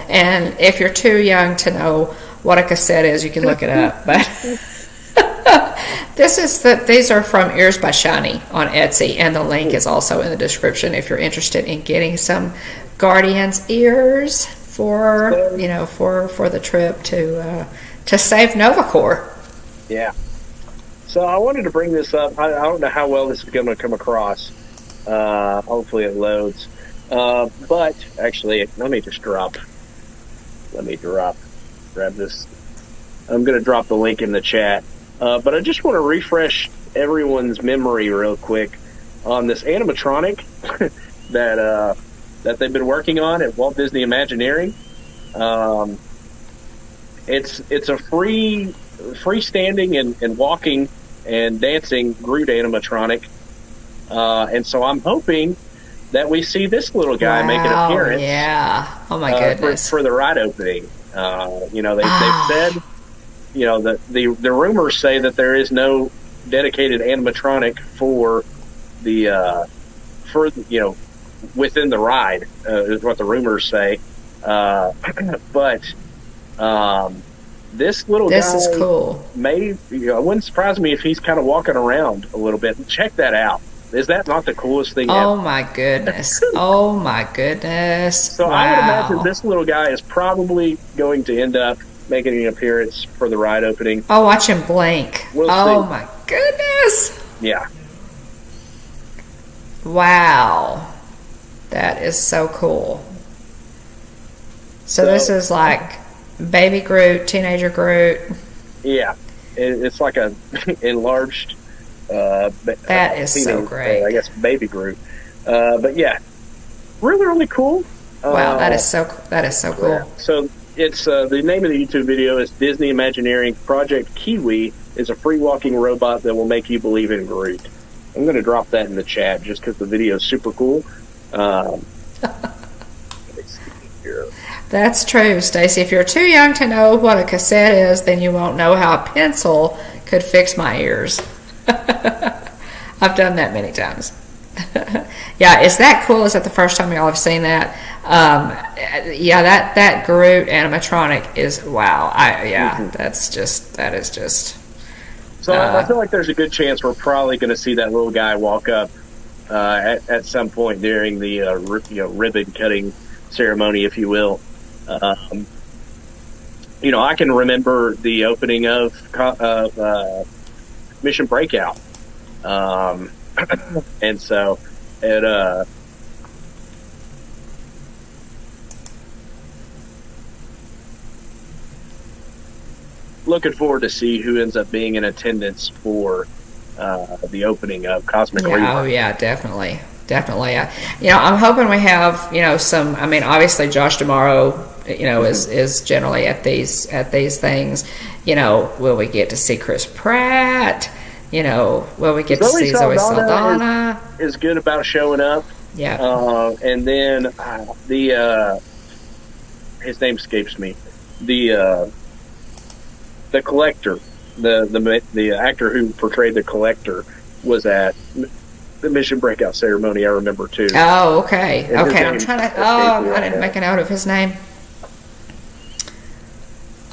And if you're too young to know what a cassette is, you can look it up. But these are from EarsByShiny on Etsy, and the link is also in the description if you're interested in getting some Guardians ears for the trip to save Novacor. Yeah. So I wanted to bring this up. I don't know how well this is going to come across. Hopefully it loads. But actually, let me grab this. I'm going to drop the link in the chat. But I just want to refresh everyone's memory real quick on this animatronic that they've been working on at Walt Disney Imagineering. It's a freestanding and walking and dancing Groot animatronic, and so I'm hoping that we see this little guy make an appearance. Yeah. Oh my goodness. For the ride opening. They've said, the rumors say that there is no dedicated animatronic for the within the ride, is what the rumors say. But this little guy is cool. It wouldn't surprise me if he's kind of walking around a little bit. Check that out. Is that not the coolest thing ever? Oh my goodness. Oh my goodness. So wow. I would imagine this little guy is probably going to end up making an appearance for the ride opening. Oh, watch him blink. We'll oh see. My goodness. Yeah. Wow. That is so cool. So this is like baby Groot, teenager Groot. Yeah. It's like a enlarged that is so great. I guess baby Groot. But yeah. Really, really cool. Wow, that is so cool. Yeah. So it's the name of the YouTube video is Disney Imagineering Project Kiwi is a free walking robot that will make you believe in Groot. I'm going to drop that in the chat just because the video is super cool. Let me see here. That's true, Stacy. If you're too young to know what a cassette is, then you won't know how a pencil could fix my ears. I've done that many times. Yeah, is that cool? Is that the first time y'all have seen that? Yeah, that Groot animatronic is wow. That is just. So I feel like there's a good chance we're probably going to see that little guy walk up at some point during the ribbon cutting ceremony, if you will. I can remember the opening of Mission Breakout, and so it. Looking forward to see who ends up being in attendance for the opening of Cosmic Reaper. Oh yeah, definitely. I'm hoping we have some. I mean, obviously Josh D'Amaro, is generally at these things. Will we get to see Chris Pratt? Will we get to see Zoe Saldana? Is good about showing up. Yeah. And then his name escapes me. The Collector, the actor who portrayed the Collector, was at the Mission Breakout ceremony. I remember too. Oh, okay. And okay, I'm trying to. I didn't make a note of his name.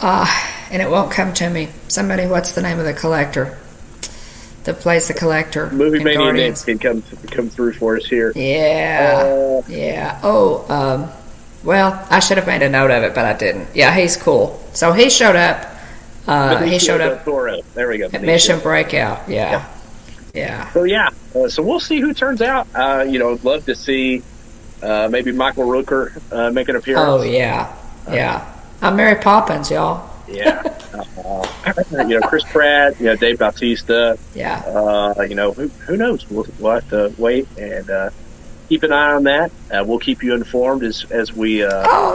And it won't come to me. Somebody, what's the name of the Collector that plays the Collector? Movie Mania Nick can come through for us here. Yeah. Yeah. Oh. Well, I should have made a note of it, but I didn't. Yeah, he's cool. So he showed up. He showed up. There we go. At Mission Breakout. Yeah. So so we'll see who turns out. I'd love to see maybe Michael Rooker make an appearance. Oh yeah, yeah. I'm Mary Poppins, y'all. Yeah. Chris Pratt, Dave Bautista. Yeah. Who knows? We'll have to wait and keep an eye on that. We'll keep you informed as we.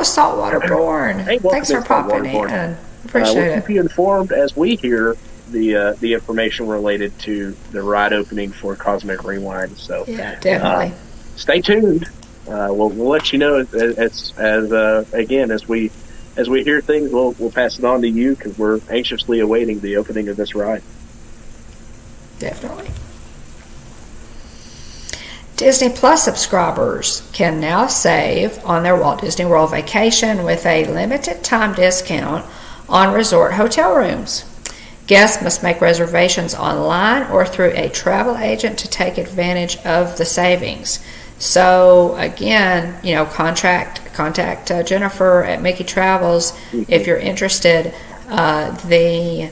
Saltwater Born. Hey, thanks for popping in. Appreciate we'll it. keep you informed as we hear the information related to the ride opening for Cosmic Rewind. So yeah, definitely. Stay tuned. We'll let you know as we hear things. We'll pass it on to you because we're anxiously awaiting the opening of this ride. Definitely. Disney Plus subscribers can now save on their Walt Disney World vacation with a limited time discount on resort hotel rooms. Guests must make reservations online or through a travel agent to take advantage of the savings. So again, contact Jennifer at Mickey Travels if you're interested. The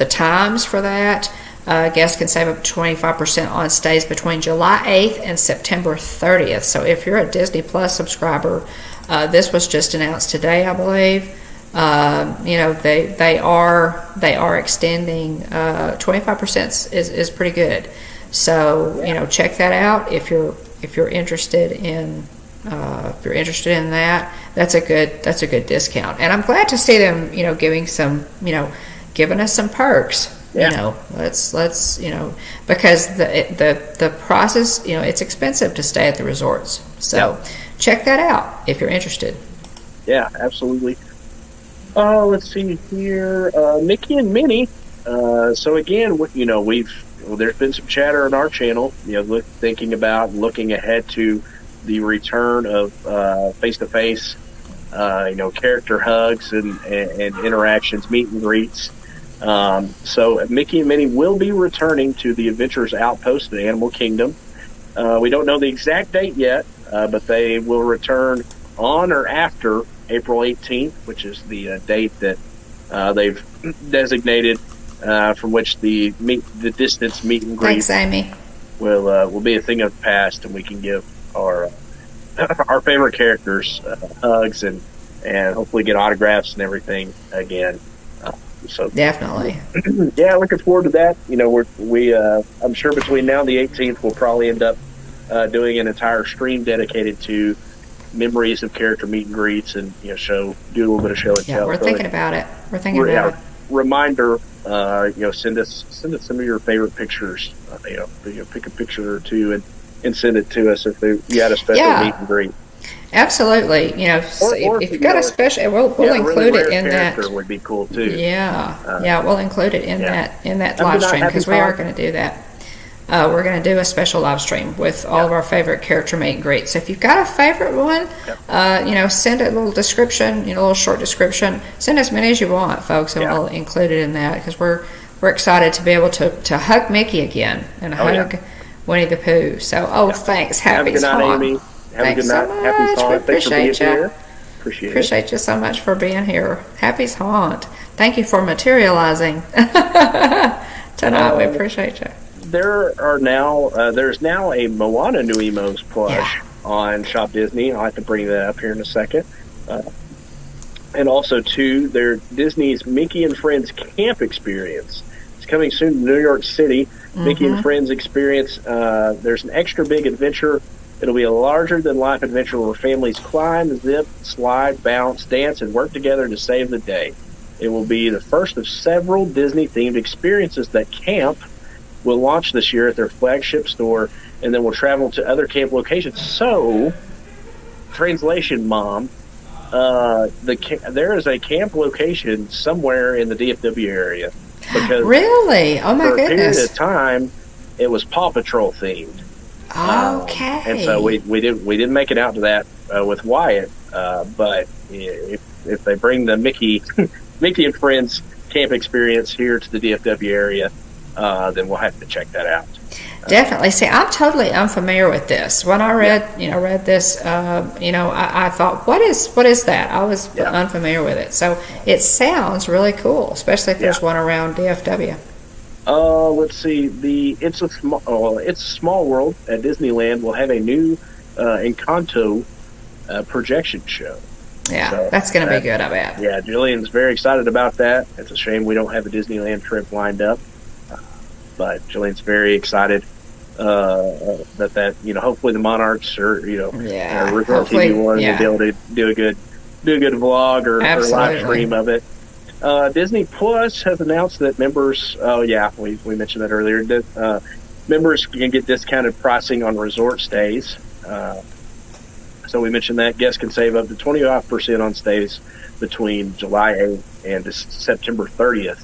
times for that. Guests can save up to 25% on stays between July 8th and September 30th. So if you're a Disney Plus subscriber, this was just announced today, I believe. They are extending 25% is pretty good. So check that out if you're interested in that. That's a good discount, and I'm glad to see them giving us some perks. Yeah. Let's because the prices, it's expensive to stay at the resorts. So check that out if you're interested. Yeah, absolutely. Let's see here, Mickey and Minnie. So again, there's been some chatter on our channel, thinking about looking ahead to the return of face-to-face, character hugs and interactions, meet and greets. So Mickey and Minnie will be returning to the Adventures Outpost in Animal Kingdom. We don't know the exact date yet, but they will return on or after April 18th, which is the date that they've designated from which the distance meet and greet Thanks, Amy. will be a thing of the past, and we can give our favorite characters hugs and hopefully get autographs and everything again. So definitely, yeah, looking forward to that. I'm sure between now and the 18th, we'll probably end up doing an entire stream dedicated to memories of character meet and greets, and do a little bit of show and tell. We're thinking about it. Reminder, send us some of your favorite pictures. Pick a picture or two and send it to us if you had a special meet and greet. Absolutely. If you've got a special, we'll include it in that. Would be cool too. Yeah, we'll include it in that live stream because we are going to do that. We're going to do a special live stream with all of our favorite character meet and greets. So if you've got a favorite one, send a little description, a little short description. Send as many as you want, folks, and we'll include it in that because we're excited to be able to hug Mickey again and hug Winnie the Pooh. So, thanks. Happy good night, Amy. Have a good night. Happy Haunt. Thanks for being here. Appreciate you so much for being here. Happy's Haunt. Thank you for materializing tonight. We appreciate you. There's now a Moana Nui Mo's plush on Shop Disney. I'll have to bring that up here in a second. And also, too, Disney's Mickey and Friends Camp Experience. It's coming soon to New York City. Mickey and Friends Experience. There's an extra big adventure. It'll be a larger-than-life adventure where families climb, zip, slide, bounce, dance, and work together to save the day. It will be the first of several Disney-themed experiences that Camp will launch this year at their flagship store, and then will travel to other camp locations. So, translation, Mom, there is a camp location somewhere in the DFW area. Because really? Oh, my goodness. For a period of time, it was Paw Patrol themed. Okay. And so we didn't make it out to that with Wyatt, but if they bring the Mickey and Friends Camp Experience here to the DFW area, then we'll have to check that out. Definitely. See, I'm totally unfamiliar with this. When I read this, I thought, what is that? I was unfamiliar with it. So it sounds really cool, especially if there's one around DFW. Let's see. It's a Small World at Disneyland will have a new Encanto projection show. Yeah, So that's going to be good, I bet. Yeah, Jillian's very excited about that. It's a shame we don't have a Disneyland trip lined up, but Jillian's very excited that hopefully the Monarchs or Resort TV One will be able to do a good vlog or live stream of it. Disney Plus has announced that members. Oh yeah, we mentioned that earlier. That members can get discounted pricing on resort stays. So we mentioned that guests can save up to 25% on stays between July 8th and September 30th.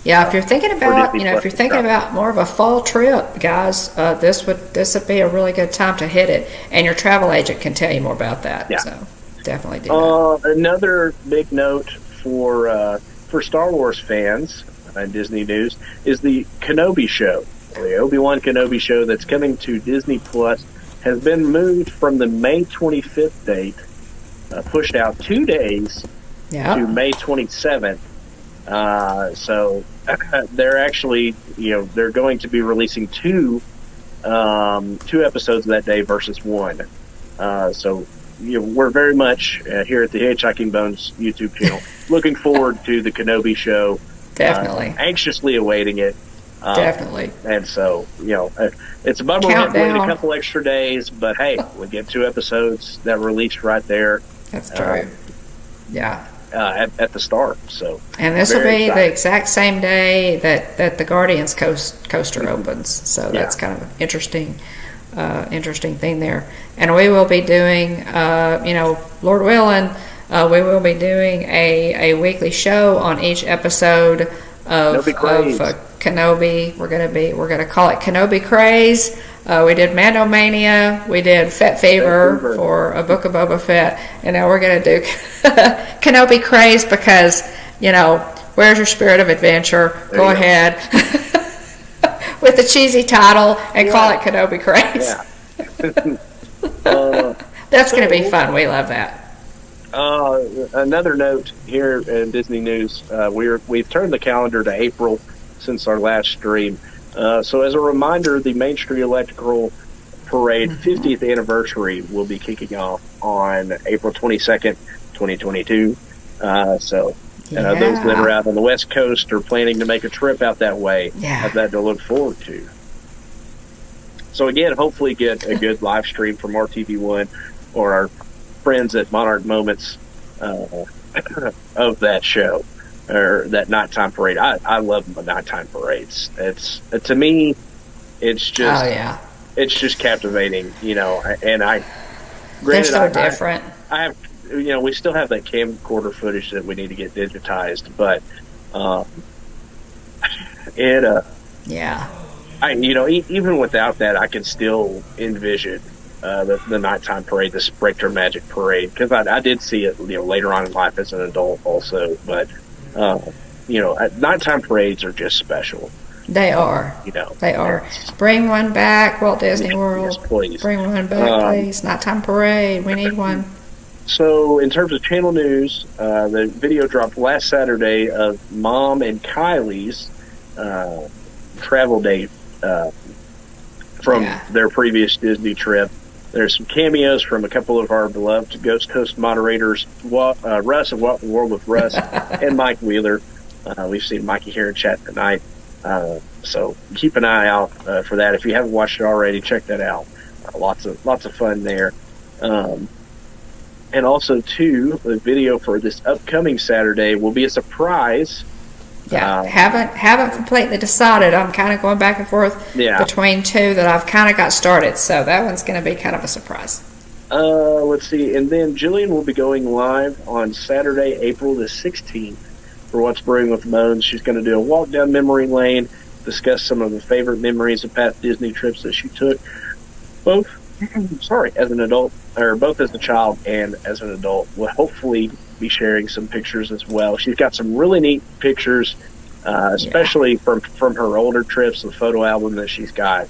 Yeah, if you're thinking about more of a fall trip, guys, this would be a really good time to hit it, and your travel agent can tell you more about that. Yeah. So definitely do that. Another big note for Star Wars fans on Disney News is the Kenobi show, the Obi-Wan Kenobi show that's coming to Disney Plus. Has been moved from the May 25th date, pushed out 2 days to May 27th. So they're actually, they're going to be releasing two episodes that day versus one. So we're very much here at the Hitchhiking Bones YouTube channel looking forward to the Kenobi show. Definitely. Anxiously awaiting it. Definitely. And so, it's a bummer we have to wait a couple extra days, but hey, we get 2 episodes that released right there. That's true. Yeah. At the start. So, and this will be the exact same day that the Guardians coaster opens. So that's kind of an interesting thing there. And we will be doing, Lord willing, we will be doing a weekly show on each episode of Kenobi. We're gonna call it Kenobi Craze. We did Mandomania. We did Fett Fever for a Book of Boba Fett, and now we're gonna do Kenobi Craze because where's your spirit of adventure? Go ahead with the cheesy title and call it Kenobi Craze. Yeah. That's gonna be fun. We love that. Another note here in Disney News: we've turned the calendar to April since our last stream. So as a reminder, the Main Street Electrical Parade 50th anniversary will be kicking off on April 22nd, 2022. So those that are out on the West Coast are planning to make a trip out that way. Have that to look forward to. So again, hopefully get a good live stream from RTV1 or our friends at Monarch Moments of that show. Or that nighttime parade. I love the nighttime parades. It's to me, it's just it's just captivating, And they're so different. I have, we still have that camcorder footage that we need to get digitized, but even without that, I can still envision the nighttime parade, the Spectre Magic parade, because I did see it, later on in life as an adult also, but. Nighttime parades are just special. They are. They are. Bring one back, Walt Disney World. Yes, please. Bring one back, please. Nighttime parade. We need one. So, in terms of channel news, the video dropped last Saturday of Mom and Kylie's travel date from their previous Disney trip. There's some cameos from a couple of our beloved Ghost Coast moderators, Russ of Walk the World with Russ and Mike Wheeler. We've seen Mikey here in chat tonight. So keep an eye out for that. If you haven't watched it already, check that out. Lots of fun there. And also, too, the video for this upcoming Saturday will be a surprise. Haven't completely decided. I'm kind of going back and forth between two that I've kind of got started. So that one's going to be kind of a surprise. Let's see. And then Jillian will be going live on Saturday, April the 16th for What's Brewing with Bones. She's going to do a walk down memory lane, discuss some of the favorite memories of past Disney trips that she took, both as an adult, or both as a child and as an adult. We'll hopefully be sharing some pictures as well. She's got some really neat pictures, especially from her older trips, the photo album that she's got.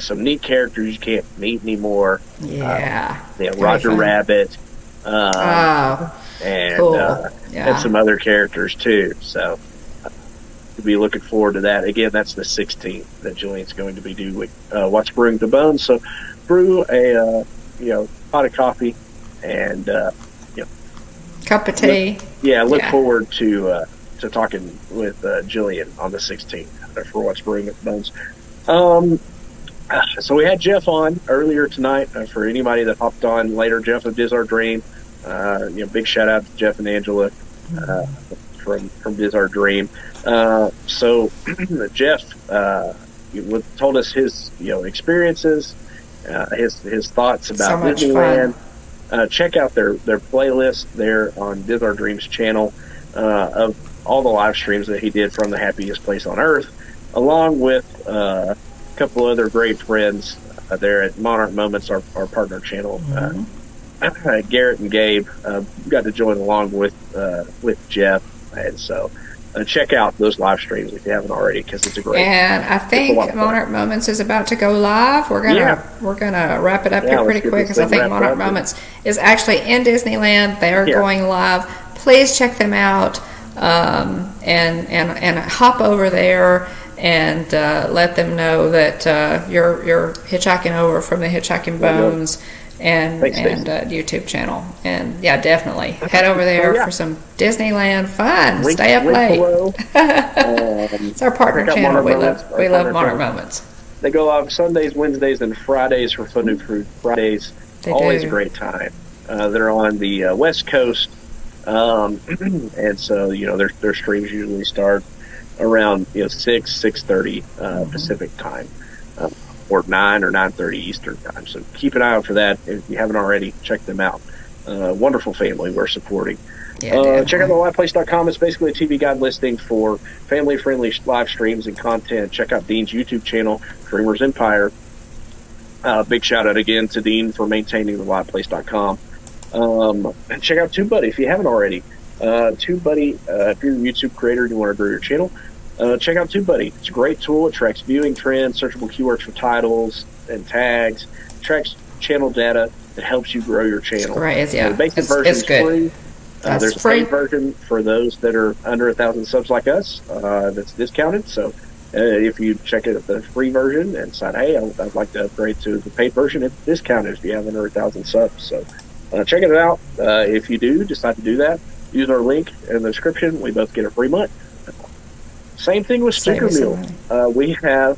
Some neat characters you can't meet anymore. Roger Rabbit. And cool. and some other characters too. So to be looking forward to that. Again, that's the 16th that Jillian's going to be doing What's Brewing the Bones. So brew a pot of coffee and cup of tea. Look forward to talking with Jillian on the 16th for What's Brewing the Bones. So we had Jeff on earlier tonight. For anybody that hopped on later, Jeff of Diz Our Dream. Big shout out to Jeff and Angela from Diz Our Dream. So Jeff told us his experiences, his thoughts about so much Disneyland. Check out their playlist there on Diz Our Dream's channel of all the live streams that he did from the Happiest Place on Earth, along with a couple other great friends there at Monarch Moments, our partner channel. Garrett and Gabe got to join along with Jeff, and so check out those live streams if you haven't already, because it's a great. And I think Monarch Moments is about to go live. We're gonna wrap it up here pretty quick, because I think Monarch Moments is actually in Disneyland. They are going live. Please check them out and hop over there and let them know that you're hitchhiking over from the Hitchhiking Bones and YouTube channel. And definitely head over there for some Disneyland fun. Stay up late. It's our partner channel. We love Monarch Moments. They go live Sundays, Wednesdays, and Fridays for Fun New Fruit Fridays. Always a great time. They're on the West Coast, and so their streams usually start around 6:30 Pacific time, or 9 or 9:30 Eastern time. So keep an eye out for that. If you haven't already, check them out. Wonderful family we're supporting. Check out baaa-ack. It's basically a TV guide listing for family-friendly live streams and content. Check out Dean's YouTube channel, Dreamers Empire. Big shout out again to Dean for maintaining the baaa-ack. And check out TubeBuddy if you haven't already. TubeBuddy, if you're a YouTube creator and you want to grow your channel, check out TubeBuddy. It's a great tool. It tracks viewing trends, searchable keywords for titles and tags. It tracks channel data that helps you grow your channel. Right, the basic version is free. There's a paid version for those that are under 1,000 subs like us. That's discounted. So if you check it at the free version and decide, hey, I'd like to upgrade to the paid version, it's discounted if you have under 1,000 subs. So check it out. If you do decide to do that, use our link in the description. We both get a free month. Same thing with Stickermule. We have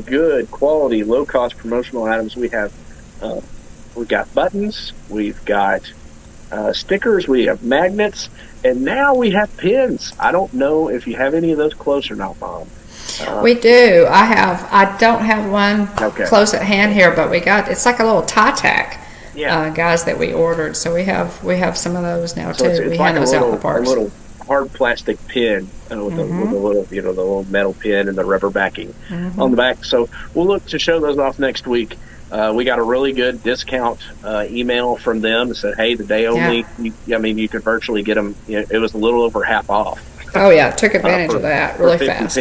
good quality, low-cost promotional items. We've got buttons. We've got stickers. We have magnets. And now we have pins. I don't know if you have any of those close or not, Mom. We do. I don't have one close at hand here, but it's like a little tie tack. Guys that we ordered, so we have some of those now too. It's we like hand those out in the parks. A little hard plastic pin with the little the little metal pin and the rubber backing on the back. So we'll look to show those off next week. We got a really good discount email from them that said, "Hey, the day only. You could virtually get them. It was a little over half off." Oh yeah, took advantage of that really fast.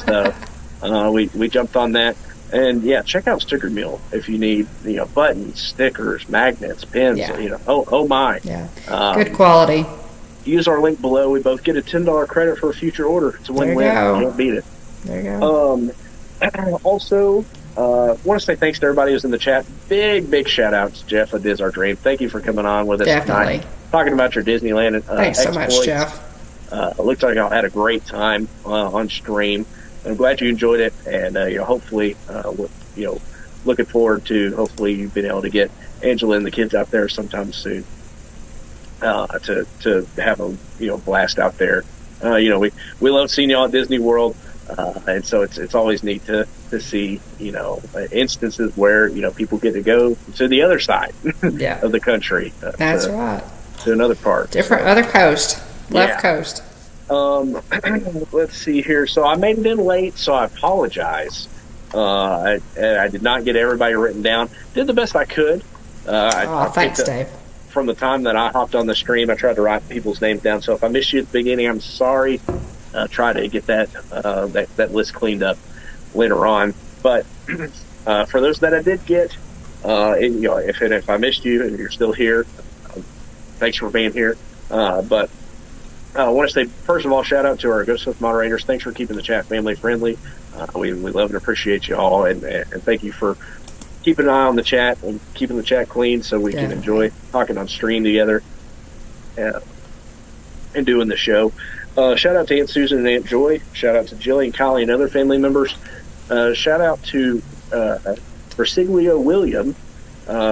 So we jumped on that. And check out Stickermule if you need buttons, stickers, magnets, pins. Oh my! Good quality. Use our link below. We both get a $10 credit for a future order. It's a win-win. You can't beat it. There you go. Also, want to say thanks to everybody who's in the chat. Big shout out to Jeff of Diz Our Dream. Thank you for coming on with us tonight, talking about your Disneyland. Thanks so much, Jeff. It looks like y'all had a great time on stream. I'm glad you enjoyed it, and hopefully, looking forward to hopefully you've been able to get Angela and the kids out there sometime soon to have a blast out there. We love seeing y'all at Disney World, and so it's always neat to see instances where people get to go to the other side of the country. That's right. To another part, other coast, left coast. Let's see here. So I made it in late, so I apologize. I did not get everybody written down. Did the best I could. Thanks, Dave. From the time that I hopped on the stream, I tried to write people's names down. So if I missed you at the beginning, I'm sorry. Try to get that list cleaned up later on. But for those that I did get, if I missed you and you're still here, thanks for being here. But I want to say, first of all, shout out to our Ghost Host moderators. Thanks for keeping the chat family friendly. We love and appreciate you all, and thank you for keeping an eye on the chat and keeping the chat clean so we can enjoy talking on stream together and doing the show. Shout out to Aunt Susan and Aunt Joy. Shout out to Jilly and Kylie and other family members. Shout out to Bersiglio William,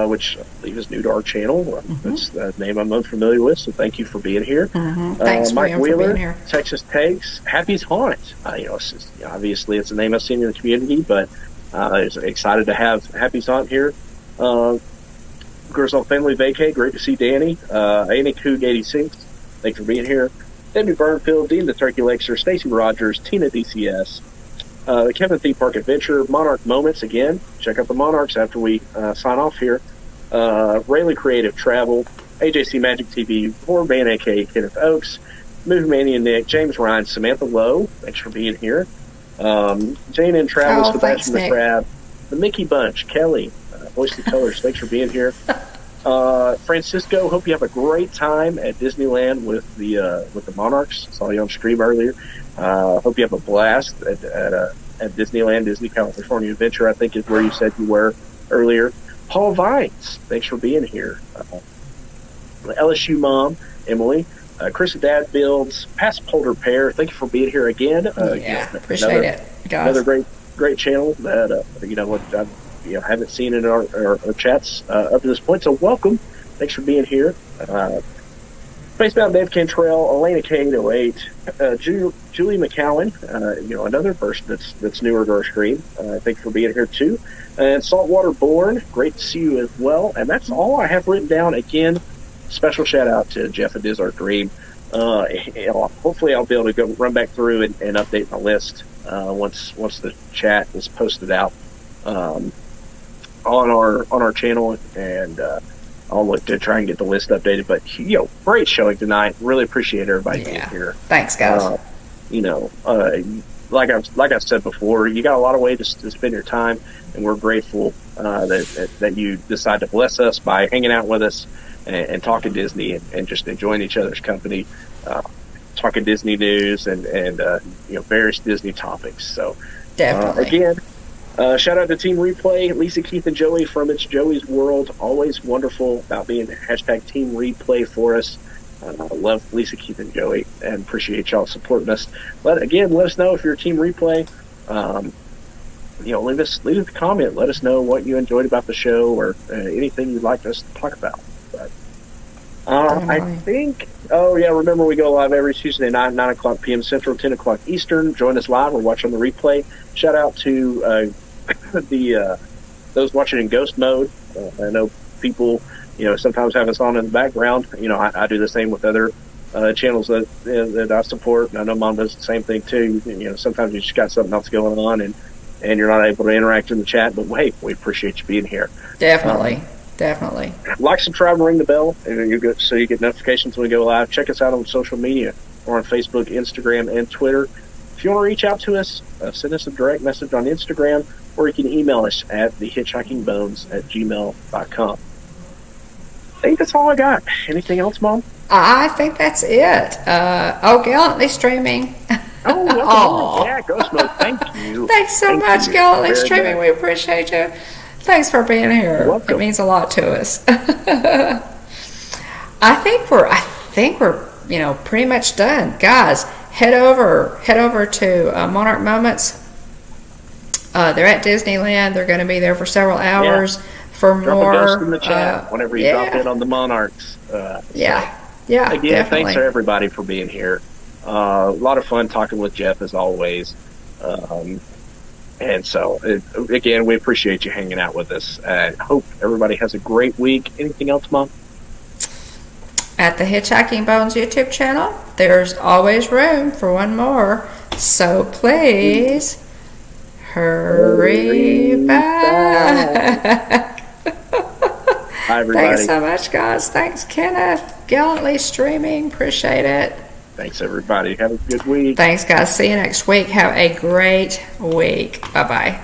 which I believe is new to our channel. That's the name I'm unfamiliar with, so thank you for being here. Thanks, Mike William, Wheeler, for being here. Texas Takes, Happy's Haunt. Obviously, it's a name I've seen in the community, but excited to have Happy's Haunt here. Griswold Family Vacay, great to see Danny. Annie Coog 86, thanks for being here. Debbie Burnfield, Dean the Turkey Lakester, Stacy Rogers, Tina DCS, the Kevin Theme Park Adventure, Monarch Moments again. Check out the Monarchs after we sign off here. Rayleigh Creative Travel, AJC Magic TV, baaa-ack, Kenneth Oakes, Movie Mania Nick, James Ryan, Samantha Lowe, thanks for being here. Jane and Travis, Sebastian the Crab, the Mickey Bunch, Kelly, Voice of Colors, thanks for being here. Francisco, hope you have a great time at Disneyland with the Monarchs. Saw you on stream earlier. Hope you have a blast at Disneyland, Disney California Adventure, I think is where you said you were earlier. Paul Vines, thanks for being here. LSU mom, Emily. Chris and Dad Builds, Past Polder Pair, thank you for being here again. Appreciate it, guys. Another great channel that I haven't seen in our chats up to this point. So welcome, thanks for being here. Spacebound Dave Cantrell, Elena K808, Julie McCowan, another person that's newer to our stream. Thanks for being here too. And Saltwater Born, great to see you as well. And that's all I have written down. Again, special shout out to Jeff and Diz Our Dream. Hopefully I'll be able to go run back through and update my list once the chat is posted out on our channel, and I'll look to try and get the list updated. But great showing tonight. Really appreciate everybody being here. Thanks, guys. Like I've said before, you got a lot of ways to spend your time, and we're grateful that you decide to bless us by hanging out with us and talking Disney and just enjoying each other's company, talking Disney news and various Disney topics. So definitely. Again, shout out to Team Replay, Lisa, Keith, and Joey from It's Joey's World. Always wonderful about being # Team Replay for us. Love Lisa, Keith, and Joey, and appreciate y'all supporting us. Let us know if you're Team Replay. Leave us a comment. Let us know what you enjoyed about the show or anything you'd like us to talk about. But I think, remember we go live every Tuesday night, 9 o'clock p.m. Central, 10 o'clock Eastern. Join us live or watch on the replay. Shout out to those watching in ghost mode. I know people, sometimes have us on in the background. I do the same with other channels that I support, and I know Mom does the same thing too. Sometimes you just got something else going on, and you're not able to interact in the chat. But hey, we appreciate you being here. Definitely. Like, subscribe, and ring the bell, and so you get notifications when we go live. Check us out on social media. We're on Facebook, Instagram, and Twitter. If you want to reach out to us, send us a direct message on Instagram, or you can email us at thehitchhikingbones@gmail.com. I think that's all I got. Anything else, Mom? I think that's it. Gallantly Streaming. Yeah, Ghost Mode. Thank you. Thanks so much, Gallantly Streaming. We appreciate you. Thanks for being here. Welcome. It means a lot to us. I think we're pretty much done, guys. Head over to Monarch Moments. They're at Disneyland. They're going to be there for several hours for Drop more. A ghost in the chat whenever you drop in on the Monarchs. Again, definitely. Thanks to definitely. everybody for being here. A lot of fun talking with Jeff as always. And so, again, we appreciate you hanging out with us. Hope everybody has a great week. Anything else, Mom? At the Hitchhiking Bones YouTube channel, there's always room for one more. So please hurry back. Hi, everybody. Thanks so much, guys. Thanks, Kenneth. Gallantly Streaming. Appreciate it. Thanks, everybody. Have a good week. Thanks, guys. See you next week. Have a great week. Bye-bye.